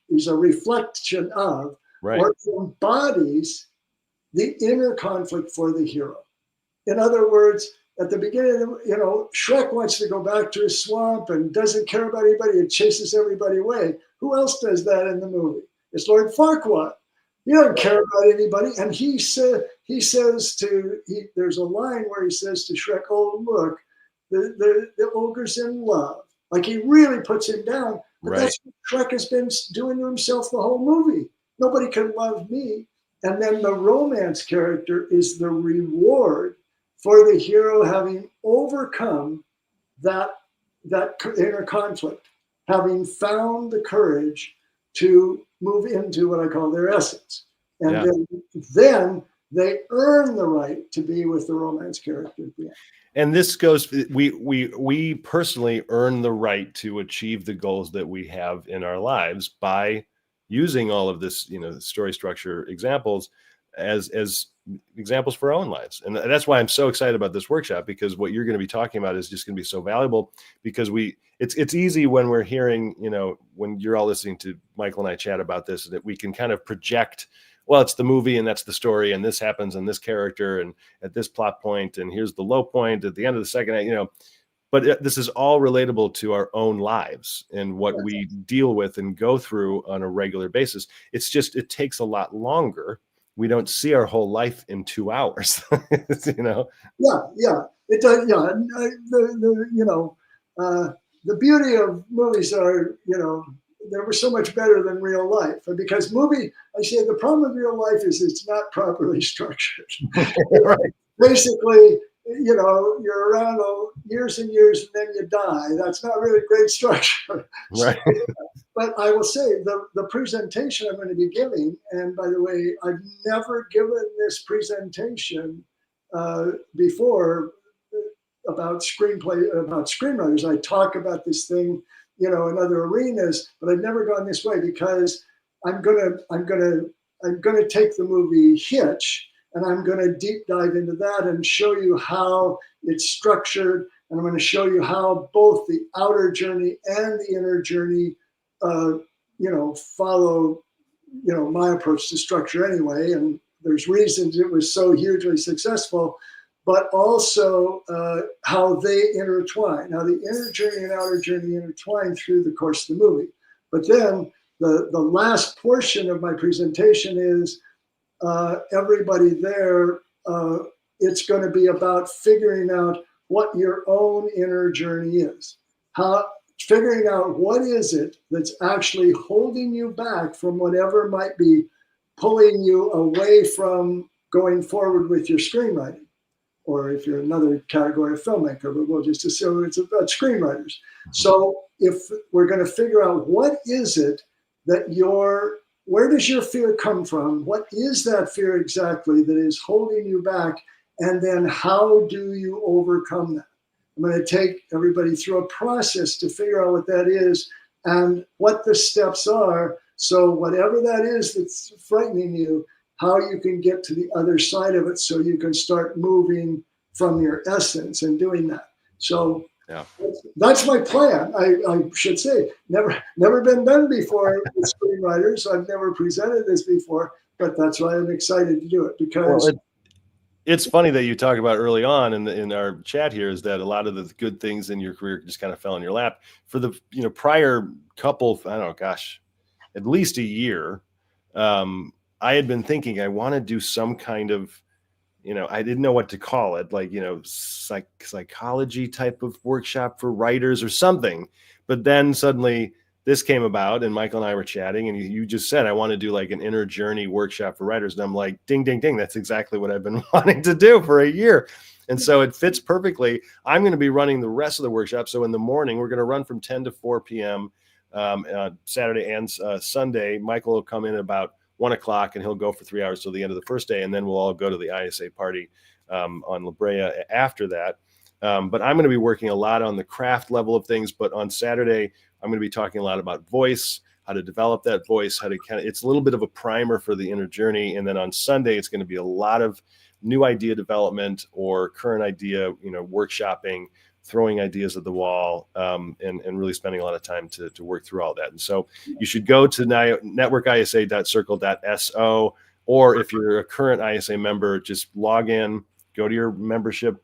is a reflection of, right, or embodies the inner conflict for the hero. In other words, at the beginning, you know, Shrek wants to go back to his swamp and doesn't care about anybody and chases everybody away. Who else does that in the movie? It's Lord Farquaad. He doesn't care about anybody. And there's a line where he says to Shrek, "Oh, look, the ogre's in love." Like, he really puts him down. But that's what Shrek has been doing to himself the whole movie. Nobody can love me. And then the romance character is the reward for the hero having overcome that inner conflict, having found the courage to move into what I call their essence. And then they earn the right to be with the romance character at the end. And this goes, we personally earn the right to achieve the goals that we have in our lives by using all of this, you know, story structure examples as examples for our own lives. And that's why I'm so excited about this workshop, because what you're going to be talking about is just going to be so valuable, because it's easy when we're hearing, you know, when you're all listening to Michael and I chat about this, that we can kind of project, well, it's the movie and that's the story, and this happens and this character and at this plot point, and here's the low point at the end of the second act, you know. But this is all relatable to our own lives and what we deal with and go through on a regular basis. It's just, it takes a lot longer. We don't see our whole life in 2 hours, you know? Yeah, it does. Yeah, the beauty of movies are, you know, they were so much better than real life. And because I say the problem with real life is it's not properly structured. Right. Basically, you know, you're around years and years and then you die. That's not really great structure. Right. But I will say the presentation I'm going to be giving, and by the way, I've never given this presentation before about screenwriters. I talk about this thing, you know, in other arenas, but I've never gone this way, because I'm gonna take the movie Hitch, and I'm going to deep dive into that and show you how it's structured. And I'm going to show you how both the outer journey and the inner journey, follow, you know, my approach to structure anyway. And there's reasons it was so hugely successful, but also how they intertwine. Now, the inner journey and outer journey intertwine through the course of the movie. But then the last portion of my presentation is everybody there, it's going to be about figuring out what your own inner journey is. Figuring out what is it that's actually holding you back from whatever might be pulling you away from going forward with your screenwriting. Or if you're another category of filmmaker, but we'll just assume it's about screenwriters. So if we're going to figure out what is it that where does your fear come from? What is that fear exactly that is holding you back? And then how do you overcome that? I'm going to take everybody through a process to figure out what that is and what the steps are. So whatever that is that's frightening you, how you can get to the other side of it so you can start moving from your essence and doing that. So yeah, that's my plan. I should say, never been done before with screenwriters. I've never presented this before, but that's why I'm excited to do it, because it's funny that you talk about early on in our chat here is that a lot of the good things in your career just kind of fell in your lap. For the prior couple, I don't know, gosh, at least a year, I had been thinking I want to do some kind of, I didn't know what to call it, like, psychology type of workshop for writers or something. But then suddenly this came about and Michael and I were chatting and you just said, I want to do like an inner journey workshop for writers. And I'm like, ding, ding, ding. That's exactly what I've been wanting to do for a year. And so it fits perfectly. I'm going to be running the rest of the workshop. So in the morning, we're going to run from 10 to 4 p.m. Saturday and Sunday. Michael will come in at about 1 o'clock and he'll go for 3 hours till the end of the first day. And then we'll all go to the ISA party on La Brea after that. But I'm going to be working a lot on the craft level of things. But on Saturday, I'm going to be talking a lot about voice, how to develop that voice, how to it's a little bit of a primer for the inner journey. And then on Sunday, it's going to be a lot of new idea development or current idea, workshopping, throwing ideas at the wall, and really spending a lot of time to work through all that. And so you should go to networkisa.circle.so, or if you're a current ISA member, just log in, go to your membership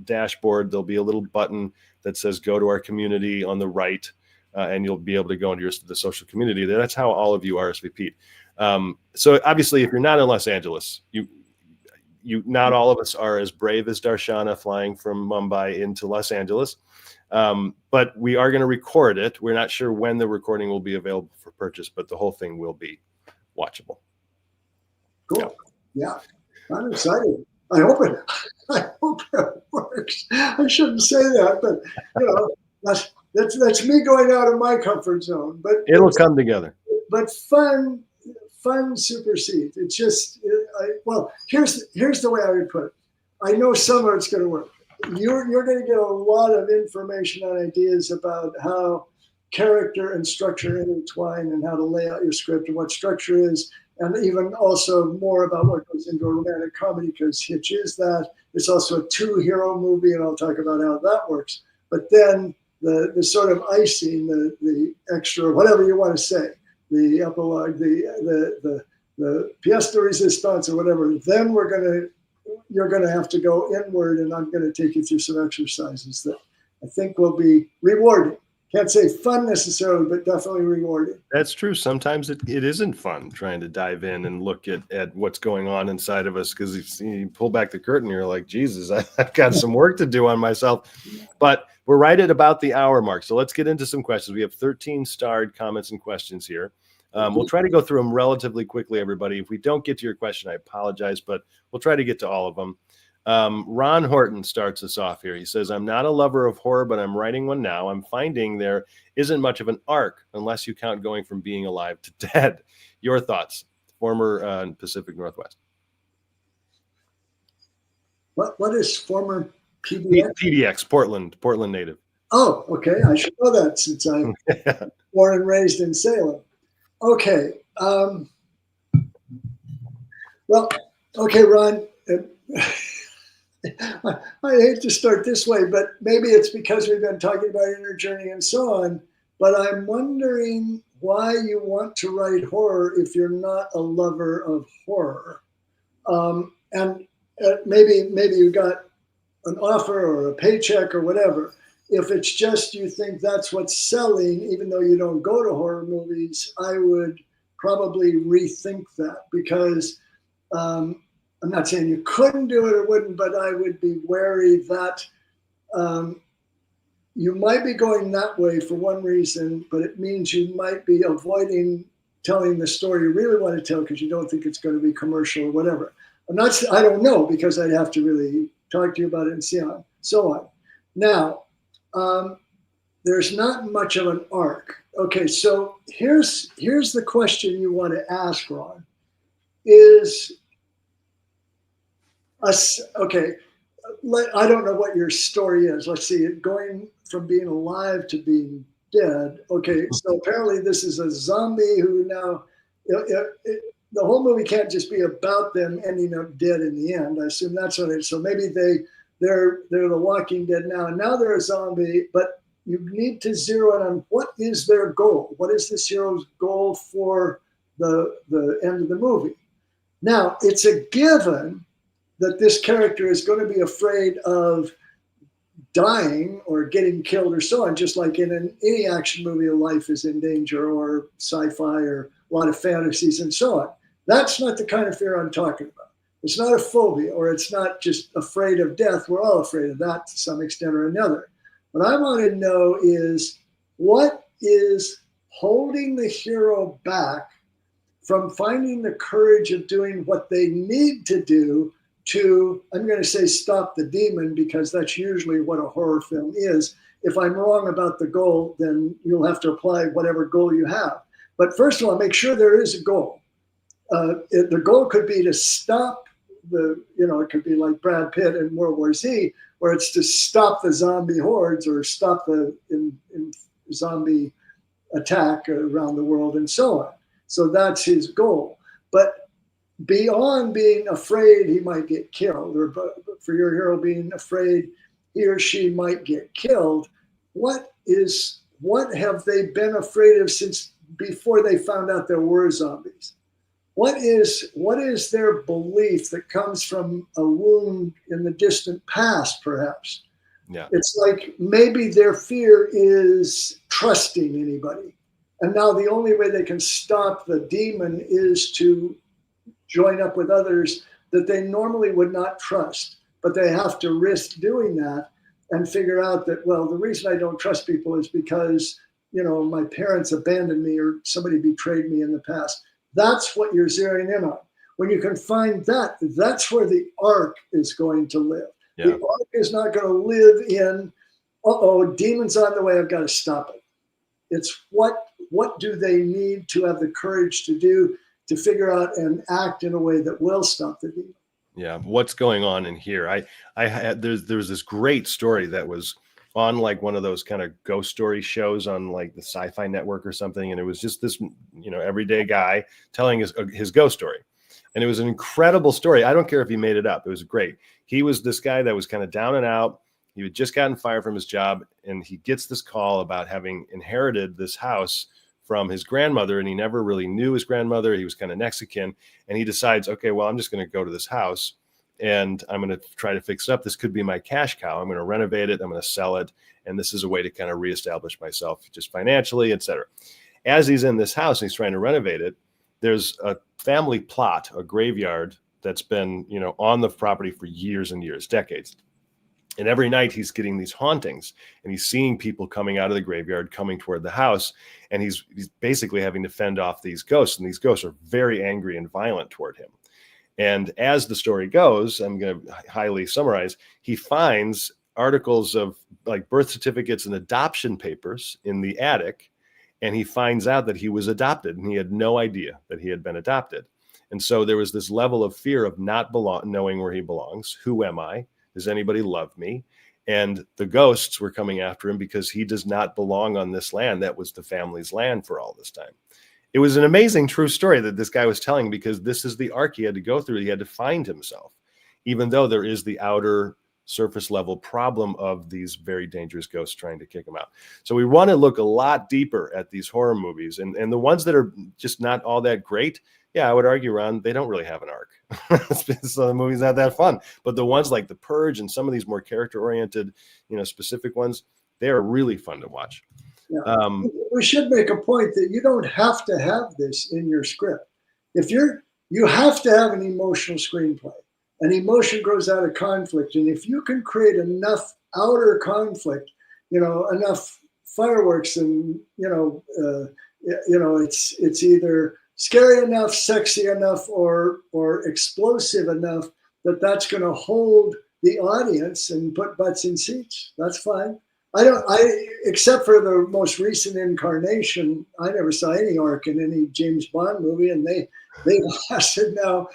dashboard. There'll be a little button that says go to our community on the right, and you'll be able to go into the social community. That's how all of you RSVP'd. So obviously, if you're not in Los Angeles, not all of us are as brave as Darshana flying from Mumbai into Los Angeles, but we are going to record it. We're not sure when the recording will be available for purchase, but the whole thing will be watchable. Cool. Yeah, I'm excited. I hope it works. I shouldn't say that, but that's me going out of my comfort zone. But it'll come together. But fun supersedes. It's just here's the way I would put it. I know some of it's going to work. You're going to get a lot of information and ideas about how character and structure intertwine and how to lay out your script and what structure is, and even also more about what goes into a romantic comedy, because Hitch is that. It's also a 2-hero movie, and I'll talk about how that works. But then the sort of icing, the extra, whatever you want to say, the epilogue, the pièce de résistance or whatever, then you're going to have to go inward, and I'm going to take you through some exercises that I think will be rewarding. Can't say fun necessarily, but definitely rewarding. That's true. Sometimes it isn't fun trying to dive in and look at what's going on inside of us, because you pull back the curtain, you're like, Jesus, I've got some work to do on myself. But we're right at about the hour mark. So let's get into some questions. We have 13 starred comments and questions here. We'll try to go through them relatively quickly, everybody. If we don't get to your question, I apologize, but we'll try to get to all of them. Ron Horton starts us off here. He says, I'm not a lover of horror, but I'm writing one now. I'm finding there isn't much of an arc unless you count going from being alive to dead. Your thoughts, former Pacific Northwest. What is former PDX? PDX, Portland native. Oh, okay. I should know that since I'm born and raised in Salem. Okay. Well, okay, Ron. I hate to start this way, but maybe it's because we've been talking about inner journey and so on, but I'm wondering why you want to write horror if you're not a lover of horror. And maybe you got an offer or a paycheck or whatever. If it's just you think that's what's selling, even though you don't go to horror movies, I would probably rethink that, because I'm not saying you couldn't do it or wouldn't, but I would be wary that you might be going that way for one reason, but it means you might be avoiding telling the story you really want to tell because you don't think it's going to be commercial or whatever. I don't know, because I'd have to really talk to you about it and so on. Now, there's not much of an arc. Okay, so here's the question you want to ask, Ron. I don't know what your story is. Let's see, going from being alive to being dead. Okay, so apparently this is a zombie who now, the whole movie can't just be about them ending up dead in the end. I assume that's what it is. So maybe they're the Walking Dead now, and now they're a zombie, but you need to zero in on what is their goal. What is this hero's goal for the end of the movie? Now, it's a given that this character is going to be afraid of dying or getting killed or so on, just like in any action movie, a life is in danger, or sci-fi, or a lot of fantasies and so on. That's not the kind of fear I'm talking about. It's not a phobia, or it's not just afraid of death. We're all afraid of that to some extent or another. What I want to know is, what is holding the hero back from finding the courage of doing what they need to do to, I'm going to say, stop the demon, because that's usually what a horror film is. If I'm wrong about the goal, then you'll have to apply whatever goal you have. But first of all, make sure there is a goal. The goal could be to stop it could be like Brad Pitt in World War Z, where it's to stop the zombie hordes or stop the zombie attack around the world and so on. So that's his goal. But beyond being afraid he might get killed, or for your hero being afraid he or she might get killed, what have they been afraid of since before they found out there were zombies? What is their belief that comes from a wound in the distant past, perhaps? Yeah. It's like maybe their fear is trusting anybody. And now the only way they can stop the demon is to join up with others that they normally would not trust. But they have to risk doing that and figure out that, well, the reason I don't trust people is because, my parents abandoned me or somebody betrayed me in the past. That's what you're zeroing in on. When you can find that, that's where the arc is going to live. Yeah. The arc is not going to live in, demon's on the way, I've got to stop it. It's what do they need to have the courage to do to figure out and act in a way that will stop the demon. Yeah, what's going on in here? There's this great story that was on like one of those kind of ghost story shows on like the Sci-Fi Network or something, and it was just this everyday guy telling his ghost story, and it was an incredible story. I don't care if he made it up; it was great. He was this guy that was kind of down and out. He had just gotten fired from his job, and he gets this call about having inherited this house from his grandmother, and he never really knew his grandmother. He was kind of next of kin, and he decides, okay, well, I'm just going to go to this house and I'm going to try to fix it up. This could be my cash cow. I'm going to renovate it. I'm going to sell it. And this is a way to kind of reestablish myself just financially, et cetera. As he's in this house and he's trying to renovate it, there's a family plot, a graveyard that's been, on the property for years and years, decades. And every night he's getting these hauntings, and he's seeing people coming out of the graveyard, coming toward the house. And he's basically having to fend off these ghosts. And these ghosts are very angry and violent toward him. And as the story goes, I'm going to highly summarize, he finds articles of like birth certificates and adoption papers in the attic. And he finds out that he was adopted, and he had no idea that he had been adopted. And so there was this level of fear of not knowing where he belongs. Who am I? Does anybody love me? And the ghosts were coming after him because he does not belong on this land. That was the family's land for all this time. It was an amazing true story that this guy was telling, because this is the arc he had to go through. He had to find himself, even though there is the outer surface level problem of these very dangerous ghosts trying to kick him out. So we want to look a lot deeper at these horror movies, and the ones that are just not all that great. Yeah, I would argue, Ron, they don't really have an arc. So the movie's not that fun. But the ones like The Purge and some of these more character-oriented, specific ones, they are really fun to watch. Yeah. We should make a point that you don't have to have this in your script. You have to have an emotional screenplay. An emotion grows out of conflict, and if you can create enough outer conflict, enough fireworks, and it's either scary enough, sexy enough, or explosive enough that's going to hold the audience and put butts in seats. That's fine. Except for the most recent incarnation, I never saw any arc in any James Bond movie, and they lasted now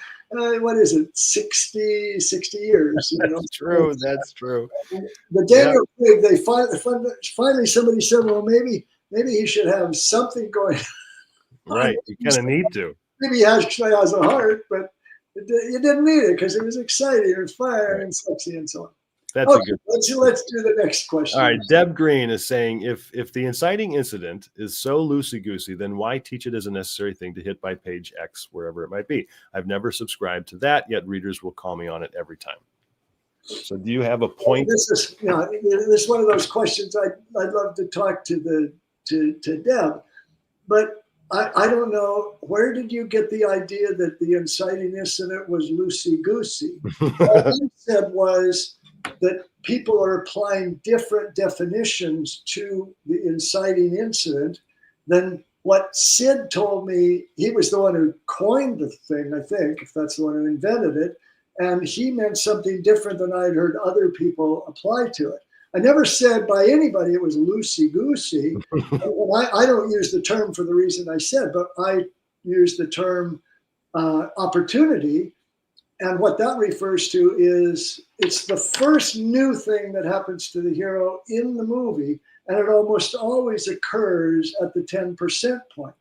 what is it, 60 years? You know? That's true. That's true. The Daniel Craig, they finally somebody said, well, maybe he should have something going on. Right. You kind of need to. Maybe he actually has a heart, but you didn't need it because it was exciting and fire and sexy and so on. That's a good. Let's do the next question. All right, Deb Green is saying, if the inciting incident is so loosey-goosey, then why teach it as a necessary thing to hit by page X, wherever it might be? I've never subscribed to that, yet readers will call me on it every time. So do you have a point? This is this is one of those questions I'd love to talk to Deb, but I don't know, where did you get the idea that the inciting incident was loosey-goosey? What you said was that people are applying different definitions to the inciting incident than what Sid told me. He was the one who coined the thing, I think, if that's the one who invented it. And he meant something different than I'd heard other people apply to it. I never said by anybody it was loosey-goosey. I don't use the term for the reason I said, but I use the term opportunity. And what that refers to is it's the first new thing that happens to the hero in the movie, and it almost always occurs at the 10% point.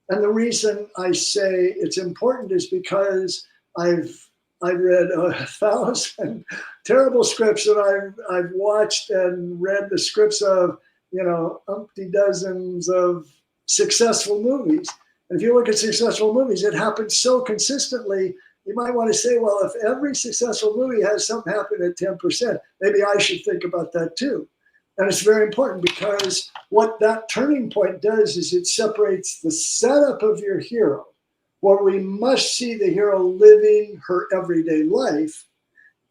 And the reason I say it's important is because I've read 1,000 terrible scripts, and I've watched and read the scripts of, umpty dozens of successful movies. And if you look at successful movies, it happens so consistently. You might want to say, well, if every successful movie has something happen at 10%, maybe I should think about that too. And it's very important because what that turning point does is it separates the setup of your hero, where we must see the hero living her everyday life,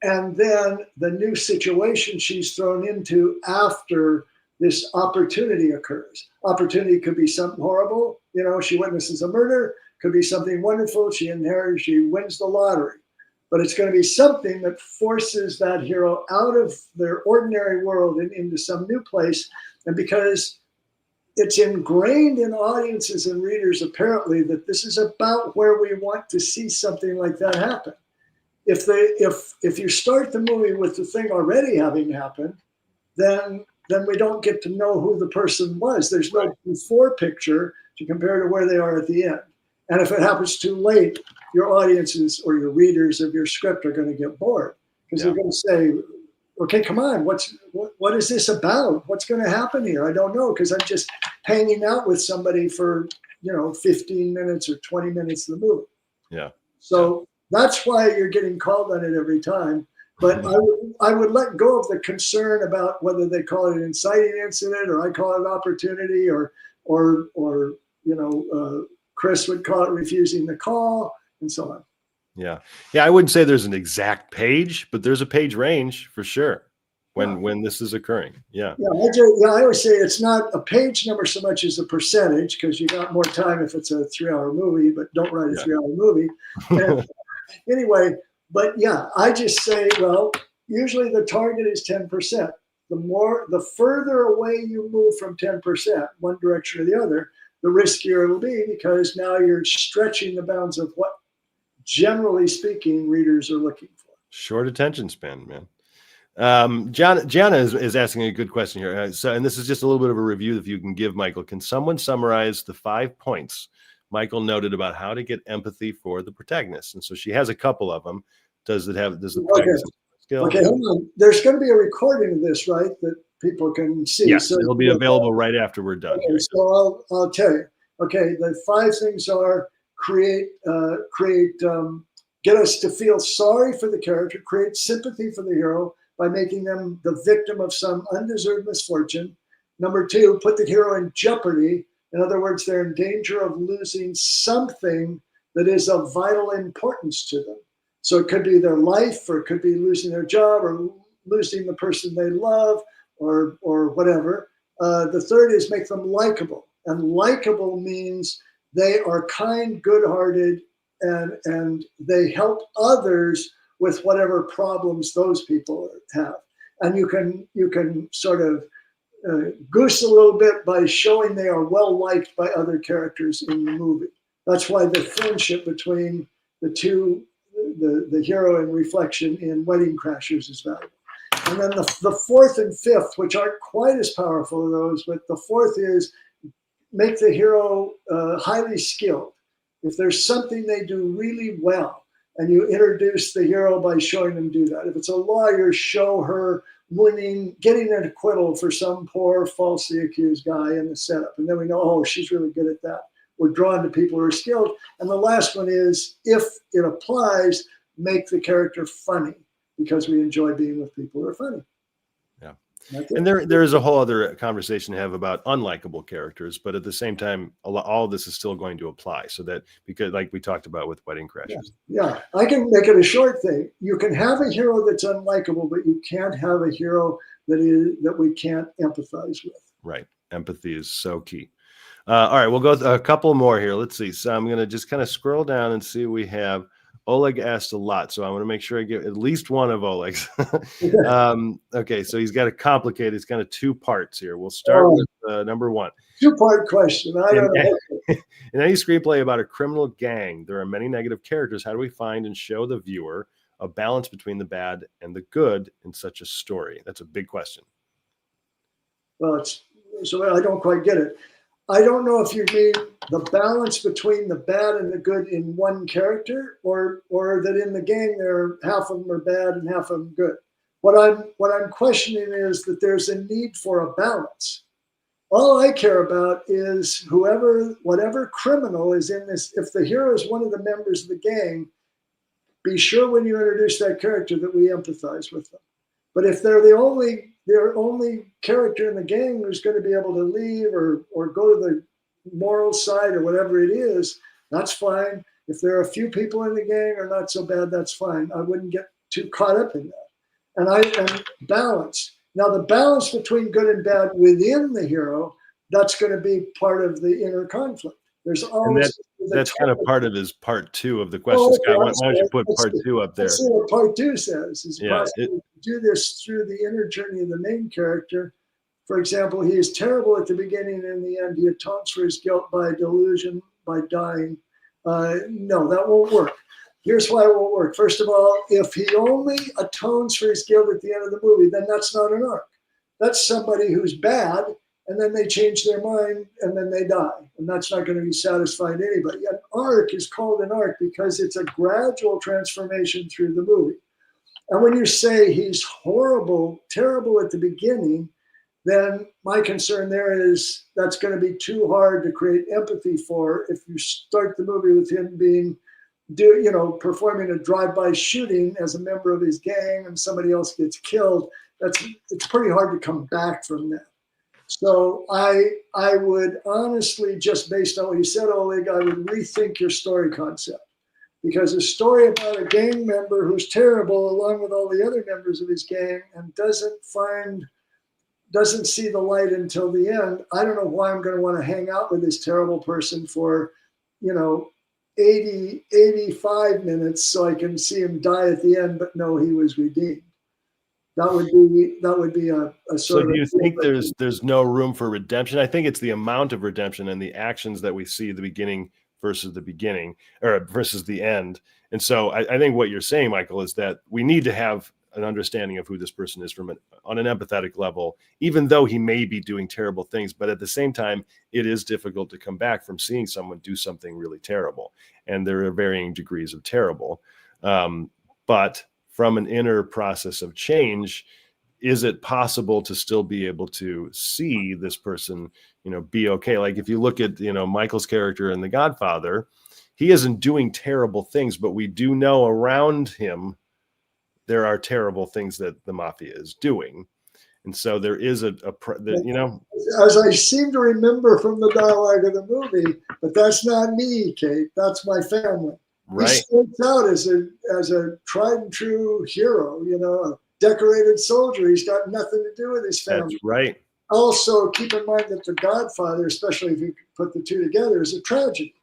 and then the new situation she's thrown into after this opportunity occurs. Opportunity could be something horrible. She witnesses a murder. Could be something wonderful. She wins the lottery. But it's going to be something that forces that hero out of their ordinary world and into some new place. And because it's ingrained in audiences and readers, apparently, that this is about where we want to see something like that happen. If you start the movie with the thing already having happened, then we don't get to know who the person was. There's no before picture to compare to where they are at the end. And if it happens too late, your audiences or your readers of your script are going to get bored because they're going to say, okay, come on, what is this about? What's going to happen here? I don't know, because I'm just hanging out with somebody for 15 minutes or 20 minutes of the movie. Yeah. So that's why you're getting called on it every time. But I would let go of the concern about whether they call it an inciting incident or I call it an opportunity or Chris would call it refusing the call and so on. Yeah. I wouldn't say there's an exact page, but there's a page range for sure when this is occurring. Yeah. I always say it's not a page number so much as a percentage, because you got more time if it's a 3-hour movie, but don't write a 3-hour movie. Anyway, but I just say, well, usually the target is 10%. The further away you move from 10%, one direction or the other, the riskier it'll be, because now you're stretching the bounds of what, generally speaking, readers are looking for. Short attention span, man. Gianna is asking a good question here. And this is just a little bit of a review if you can give, Michael. Can someone summarize the 5 points Michael noted about how to get empathy for the protagonist? And so she has a couple of them. Does the protagonist skill? Okay, hold on. There's going to be a recording of this, right, that people can see. Yes, so it'll be available right after we're done. Okay, so I'll tell you. Okay, the 5 things are get us to feel sorry for the character, create sympathy for the hero by making them the victim of some undeserved misfortune. Number 2, put the hero in jeopardy. In other words, they're in danger of losing something that is of vital importance to them. So it could be their life, or it could be losing their job, or losing the person they love, or whatever. The third is make them likable. And likable means they are kind, good-hearted, and they help others with whatever problems those people have. And you can sort of goose a little bit by showing they are well-liked by other characters in the movie. That's why the friendship between the two the hero in reflection in Wedding Crashers is valuable. And then the fourth and fifth, which aren't quite as powerful as those, but the fourth is make the hero highly skilled. If there's something they do really well, and you introduce the hero by showing them do that. If it's a lawyer, show her winning, getting an acquittal for some poor falsely accused guy in the setup. And then we know, oh, she's really good at that. We're drawn to people who are skilled. And the last one is, if it applies, make the character funny, because we enjoy being with people who are funny. Yeah. And there is a whole other conversation to have about unlikable characters, but at the same time, all of this is still going to apply. So that, because like we talked about with Wedding Crashers. Yeah, I can make it a short thing. You can have a hero that's unlikable, but you can't have a hero that we can't empathize with. Right. Empathy is so key. All right, we'll go a couple more here. Let's see. So I'm going to just kind of scroll down and see what we have. Oleg asked a lot, so I want to make sure I get at least one of Oleg's. Okay, so he's got a complicated, it's kind of two parts here. We'll start with number one. Two-part question. I don't know. In any screenplay about a criminal gang, there are many negative characters. How do we find and show the viewer a balance between the bad and the good in such a story? That's a big question. Well, so I don't quite get it. I don't know if you mean the balance between the bad and the good in one character, or that in the gang half of them are bad and half of them good. What I'm questioning is that there's a need for a balance. All I care about is whatever criminal is in this. If the hero is one of the members of the gang, be sure when you introduce that character that we empathize with them. But if they're the only character in the gang who's going to be able to leave or go to the moral side or whatever it is, that's fine. If there are a few people in the gang or not so bad, that's fine. I wouldn't get too caught up in that. And balance. Now, the balance between good and bad within the hero, that's going to be part of the inner conflict. There's always that's kind of part of his part two of the question. Scott, why don't you put part two up there? Let's see what part two says. It's possible to do this through the inner journey of the main character. For example, he is terrible at the beginning and in the end. He atones for his guilt by delusion, by dying. No, that won't work. Here's why it won't work. First of all, if he only atones for his guilt at the end of the movie, then that's not an arc. That's somebody who's bad, and then they change their mind, and then they die. And that's not going to be satisfying to anybody. An arc is called an arc because it's a gradual transformation through the movie. And when you say he's horrible, terrible at the beginning, then my concern there is that's going to be too hard to create empathy for if you start the movie with him performing a drive-by shooting as a member of his gang and somebody else gets killed. It's pretty hard to come back from that. So I would honestly, just based on what you said, Oleg, I would rethink your story concept. Because a story about a gang member who's terrible along with all the other members of his gang and doesn't see the light until the end, I don't know why I'm going to want to hang out with this terrible person for, 85 minutes so I can see him die at the end, but no, he was redeemed. That would be a sort of. So do you think there's no room for redemption? I think it's the amount of redemption and the actions that we see at the beginning versus the end. And so I think what you're saying, Michael, is that we need to have an understanding of who this person is on an empathetic level, even though he may be doing terrible things. But at the same time, it is difficult to come back from seeing someone do something really terrible. And there are varying degrees of terrible. But from an inner process of change, is it possible to still be able to see this person, be okay? Like if you look at, Michael's character in The Godfather, he isn't doing terrible things, but we do know around him there are terrible things that the mafia is doing. And so there is as I seem to remember from the dialogue of the movie, but that's not me, Kate. That's my family. Right. He starts out as a tried and true hero, a decorated soldier. He's got nothing to do with his family. That's right. Also, keep in mind that The Godfather, especially if you put the two together, is a tragedy.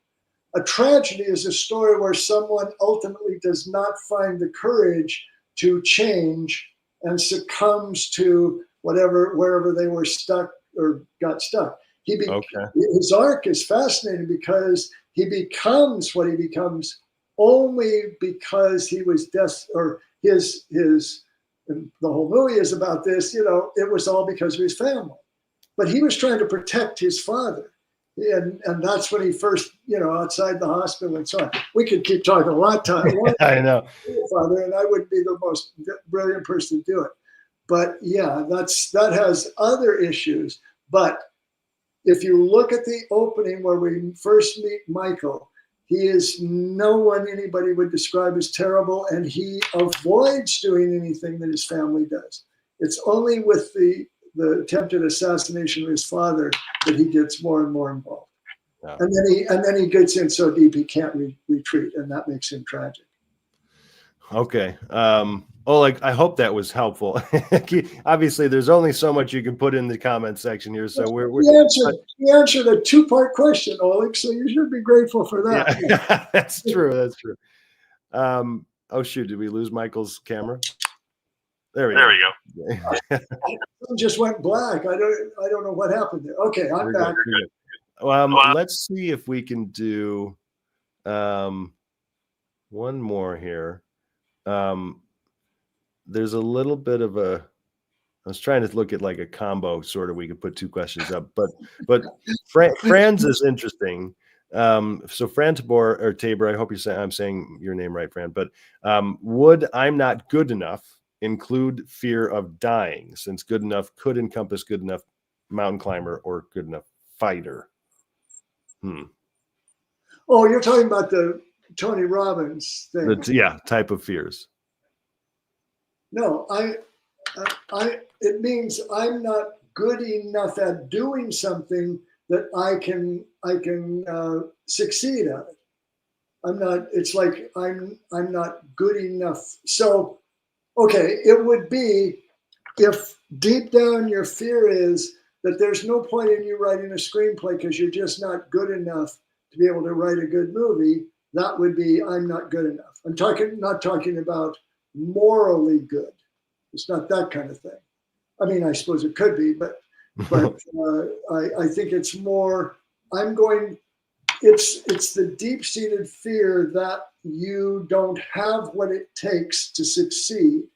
A tragedy is a story where someone ultimately does not find the courage to change and succumbs to wherever they were stuck or got stuck. His arc is fascinating because he becomes what he becomes only because he was or his and the whole movie is about this, you know, it was all because of his family. But he was trying to protect his father. And that's when he first, you know, outside the hospital and so on. We could keep talking a lot of time. I know. Father, and I wouldn't be the most brilliant person to do it. But yeah, that has other issues. But if you look at the opening where we first meet Michael, he is no one anybody would describe as terrible, and he avoids doing anything that his family does. It's only with the attempted assassination of his father that he gets more and more involved. Yeah. And then he gets in so deep he can't retreat, and that makes him tragic. Okay. Oleg, I hope that was helpful. Obviously, there's only so much you can put in the comment section here, so we answered a two-part question, Oleg. So you should be grateful for that. Yeah, that's true. That's true. Oh shoot! Did we lose Michael's camera? There we go. It just went black. I don't know what happened there. Okay, I'm back. Let's see if we can do one more here. There's a little bit of I was trying to look at like a combo sort of, we could put two questions up, but Franz is interesting. So Fran Tabor or Tabor, I hope I'm saying your name right, Fran, but would I'm not good enough include fear of dying, since good enough could encompass good enough mountain climber or good enough fighter? Oh, you're talking about the Tony Robbins thing. Type of fears. No, it means I'm not good enough at doing something that I can succeed at it. I'm not. It's like I'm not good enough. So, okay, it would be if deep down your fear is that there's no point in you writing a screenplay because you're just not good enough to be able to write a good movie. That would be I'm not good enough. I'm not talking about morally good. It's not that kind of thing. I mean, I suppose it could be, but I think it's more. It's the deep-seated fear that you don't have what it takes to succeed.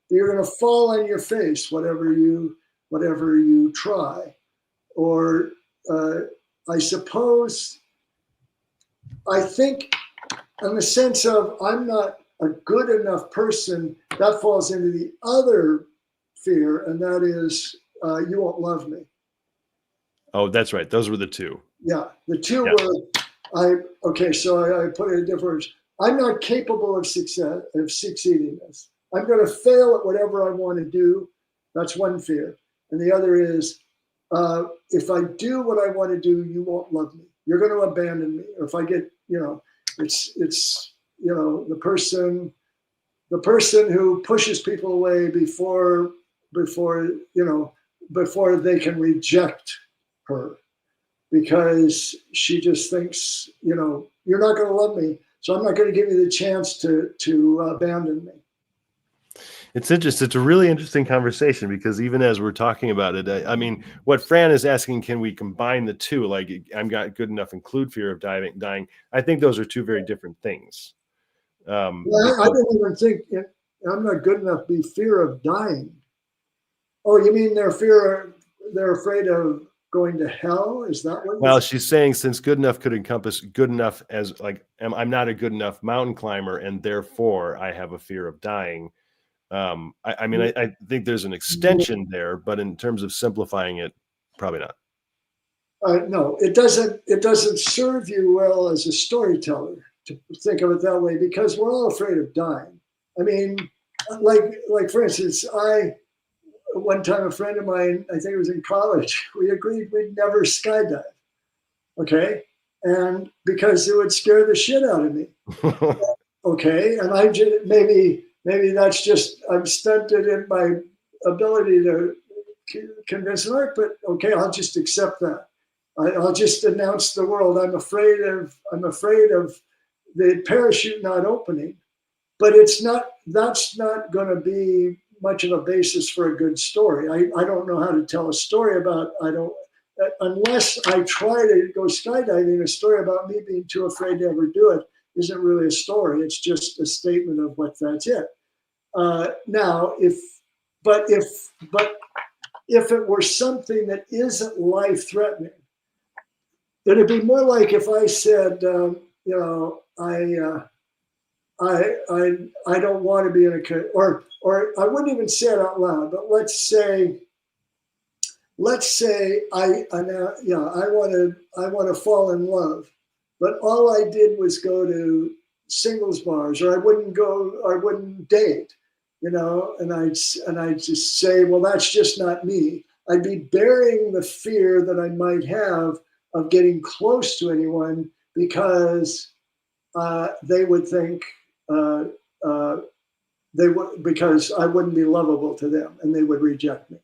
You're going to fall on your face, whatever you try, or I suppose. I think, in the sense of I'm not a good enough person, that falls into the other fear, and that is you won't love me. Oh, that's right. Those were the two. Yeah, the two were. So I put it in different words. I'm not capable of succeeding this. I'm going to fail at whatever I want to do. That's one fear, and the other is if I do what I want to do, you won't love me. You're going to abandon me. Or if I get, it's the person who pushes people away before they can reject her, because she just thinks, you're not going to love me, so I'm not going to give you the chance to abandon me. It's interesting. It's a really interesting conversation, because even as we're talking about it, I mean, what Fran is asking, can we combine the two? Like, I'm not good enough, include fear of dying. I think those are two very different things. I don't even think I'm not good enough be fear of dying. Oh, you mean they're afraid of going to hell? Is that what? Well, she's saying, since good enough could encompass good enough as like, I'm not a good enough mountain climber, and therefore I have a fear of dying. I think there's an extension there, but in terms of simplifying it, probably not. No, it doesn't serve you well as a storyteller to think of it that way, because we're all afraid of dying. I mean, like for instance, one time a friend of mine, I think it was in college, we agreed we'd never skydive. Okay, and because it would scare the shit out of me. Okay, and I just maybe that's just I'm stunted in my ability to convince Mark, but okay, I'll just accept that. I'll just announce to the world I'm afraid of the parachute not opening. But that's not going to be much of a basis for a good story. I don't know how to tell a story about unless I try to go skydiving, a story about me being too afraid to ever do it isn't really a story. It's just a statement of what that's it. Now, if it were something that isn't life-threatening, it'd be more like if I said, I don't want to be in a, or I wouldn't even say it out loud, but let's say I want to fall in love, but all I did was go to singles bars, or I wouldn't date, and I'd just say, well, that's just not me. I'd be burying the fear that I might have of getting close to anyone because they would think because I wouldn't be lovable to them and they would reject me.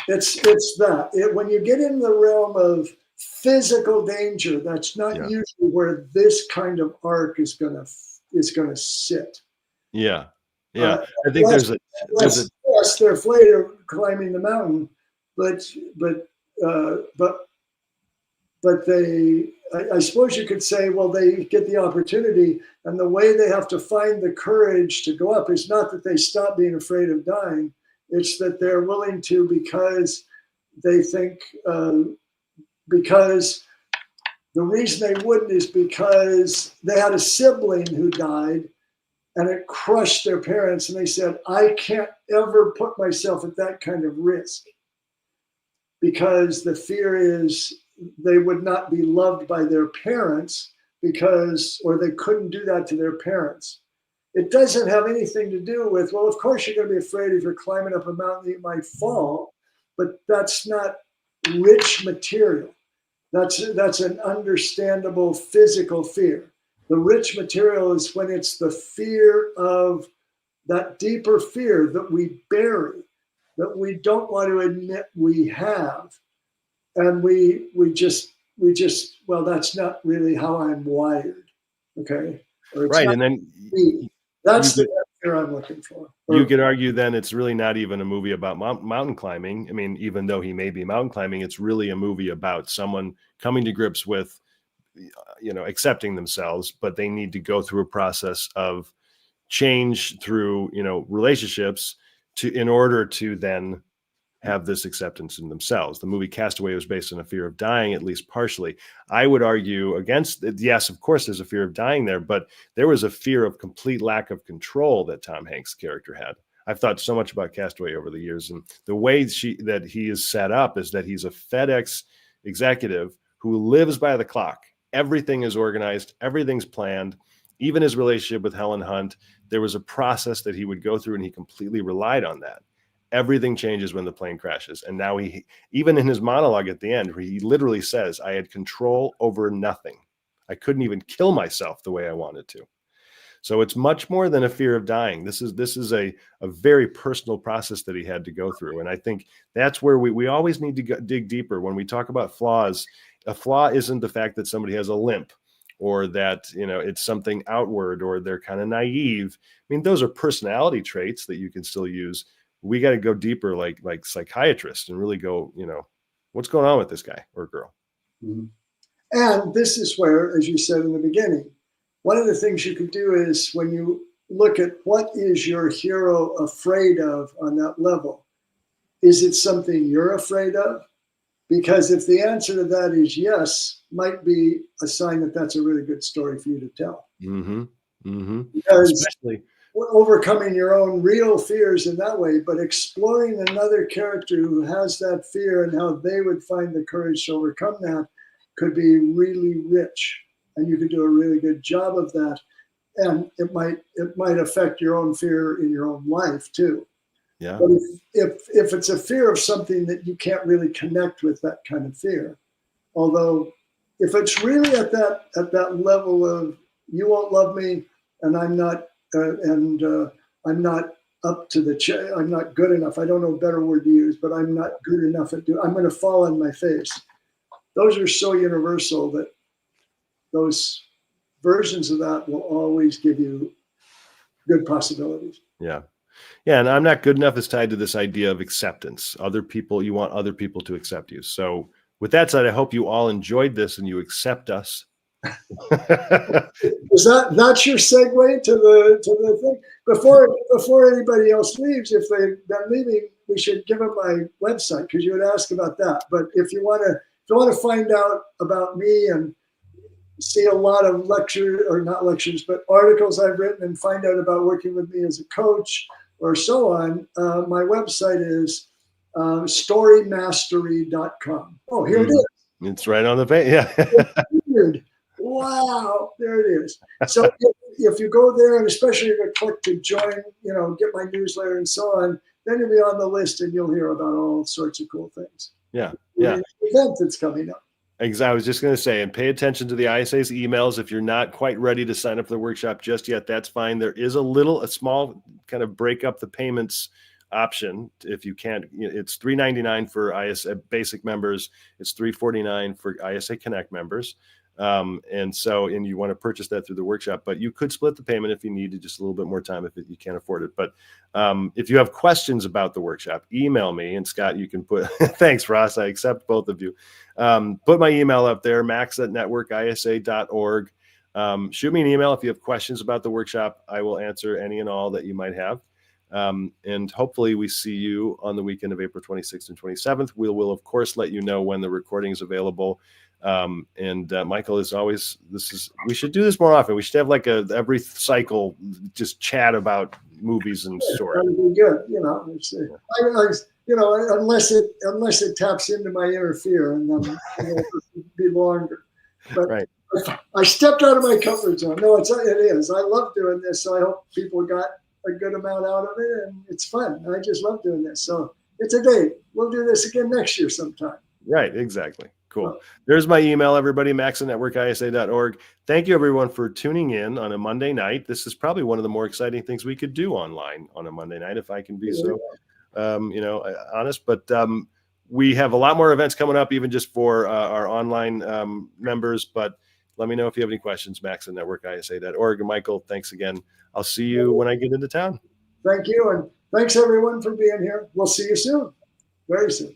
It's that when you get in the realm of physical danger, that's not usually where this kind of arc is gonna sit. Yeah. I think there's a yes, they're afraid of climbing the mountain, but they, I suppose you could say, well, they get the opportunity, and the way they have to find the courage to go up is not that they stop being afraid of dying. It's that they're willing to because they think, because the reason they wouldn't is because they had a sibling who died and it crushed their parents, and they said, I can't ever put myself at that kind of risk, because the fear is they would not be loved by their parents or they couldn't do that to their parents. It doesn't have anything to do with, well, of course you're going to be afraid if you're climbing up a mountain that you might fall, but that's not rich material. That's an understandable physical fear. The rich material is when it's the fear of that deeper fear that we bury, that we don't want to admit we have. And we just, well, that's not really how I'm wired. Okay. Right. And then that's the fear I'm looking for. You could argue then it's really not even a movie about mountain climbing. I mean, even though he may be mountain climbing, it's really a movie about someone coming to grips with, accepting themselves, but they need to go through a process of change through, relationships in order to then have this acceptance in themselves. The movie Castaway was based on a fear of dying, at least partially. I would argue against it. Yes, of course, there's a fear of dying there, but there was a fear of complete lack of control that Tom Hanks' character had. I've thought so much about Castaway over the years, and the way that he is set up is that he's a FedEx executive who lives by the clock. Everything is organized, everything's planned. Even his relationship with Helen Hunt, there was a process that he would go through, and he completely relied on that. Everything changes when the plane crashes. And now he, even in his monologue at the end, where he literally says, I had control over nothing. I couldn't even kill myself the way I wanted to. So it's much more than a fear of dying. This is a very personal process that he had to go through. And I think that's where we always need to dig deeper. When we talk about flaws, a flaw isn't the fact that somebody has a limp or that, it's something outward or they're kind of naive. I mean, those are personality traits that you can still use. We got to go deeper, like psychiatrists, and really go, what's going on with this guy or girl. Mm-hmm. And this is where, as you said in the beginning, one of the things you could do is when you look at what is your hero afraid of on that level, is it something you're afraid of? Because if the answer to that is yes, might be a sign that that's a really good story for you to tell. Mm-hmm. Mm-hmm. Because especially overcoming your own real fears in that way, but exploring another character who has that fear and how they would find the courage to overcome that could be really rich. And you could do a really good job of that. And it might affect your own fear in your own life too. Yeah. But if it's a fear of something that you can't really connect with, that kind of fear, although if it's really at that level of you won't love me and I'm not I'm not up to I'm not good enough. I don't know a better word to use, but I'm not good enough at I'm going to fall on my face. Those are so universal that those versions of that will always give you good possibilities. Yeah. Yeah. And I'm not good enough is tied to this idea of acceptance. You want other people to accept you. So with that said, I hope you all enjoyed this and you accept us Is that's your segue to the thing? Before anybody else leaves, if they've been leaving, we should give them my website because you would ask about that. But if you want to find out about me and see a lot of not lectures, but articles I've written and find out about working with me as a coach or so on, my website is storymastery.com. Oh, here it is. It's right on the page. Yeah. Weird. Wow, there it is. So if you go there, and especially if you click to join, get my newsletter and so on, then you'll be on the list and you'll hear about all sorts of cool things. Yeah. The event that's coming up. Exactly. I was just going to say, and pay attention to the ISA's emails. If you're not quite ready to sign up for the workshop just yet, that's fine. There is a small kind of break up the payments option. If you can't, it's $3.99 for ISA basic members. It's $3.49 for ISA Connect members. And you want to purchase that through the workshop, but you could split the payment if you needed just a little bit more time if you can't afford it. But if you have questions about the workshop, email me, and Scott, you can put, thanks Ross, I accept both of you. Put my email up there, max@networkisa.org. Shoot me an email if you have questions about the workshop. I will answer any and all that you might have. And hopefully we see you on the weekend of April 26th and 27th. We'll of course let you know when the recording is available. Michael, as always, we should do this more often. We should have like every cycle just chat about movies and stories. That would be good. Unless it taps into my inner fear, and then it'll be longer. But right. I stepped out of my comfort zone. No, it is. I love doing this, so I hope people got a good amount out of it, and it's fun. I just love doing this. So it's a date. We'll do this again next year sometime. Right. Exactly. Cool. There's my email, everybody, max@networkisa.org. Thank you, everyone, for tuning in on a Monday night. This is probably one of the more exciting things we could do online on a Monday night, if I can be so, honest. But we have a lot more events coming up, even just for our online members. But let me know if you have any questions, max@networkisa.org. And Michael, thanks again. I'll see you when I get into town. Thank you. And thanks, everyone, for being here. We'll see you soon. Very soon.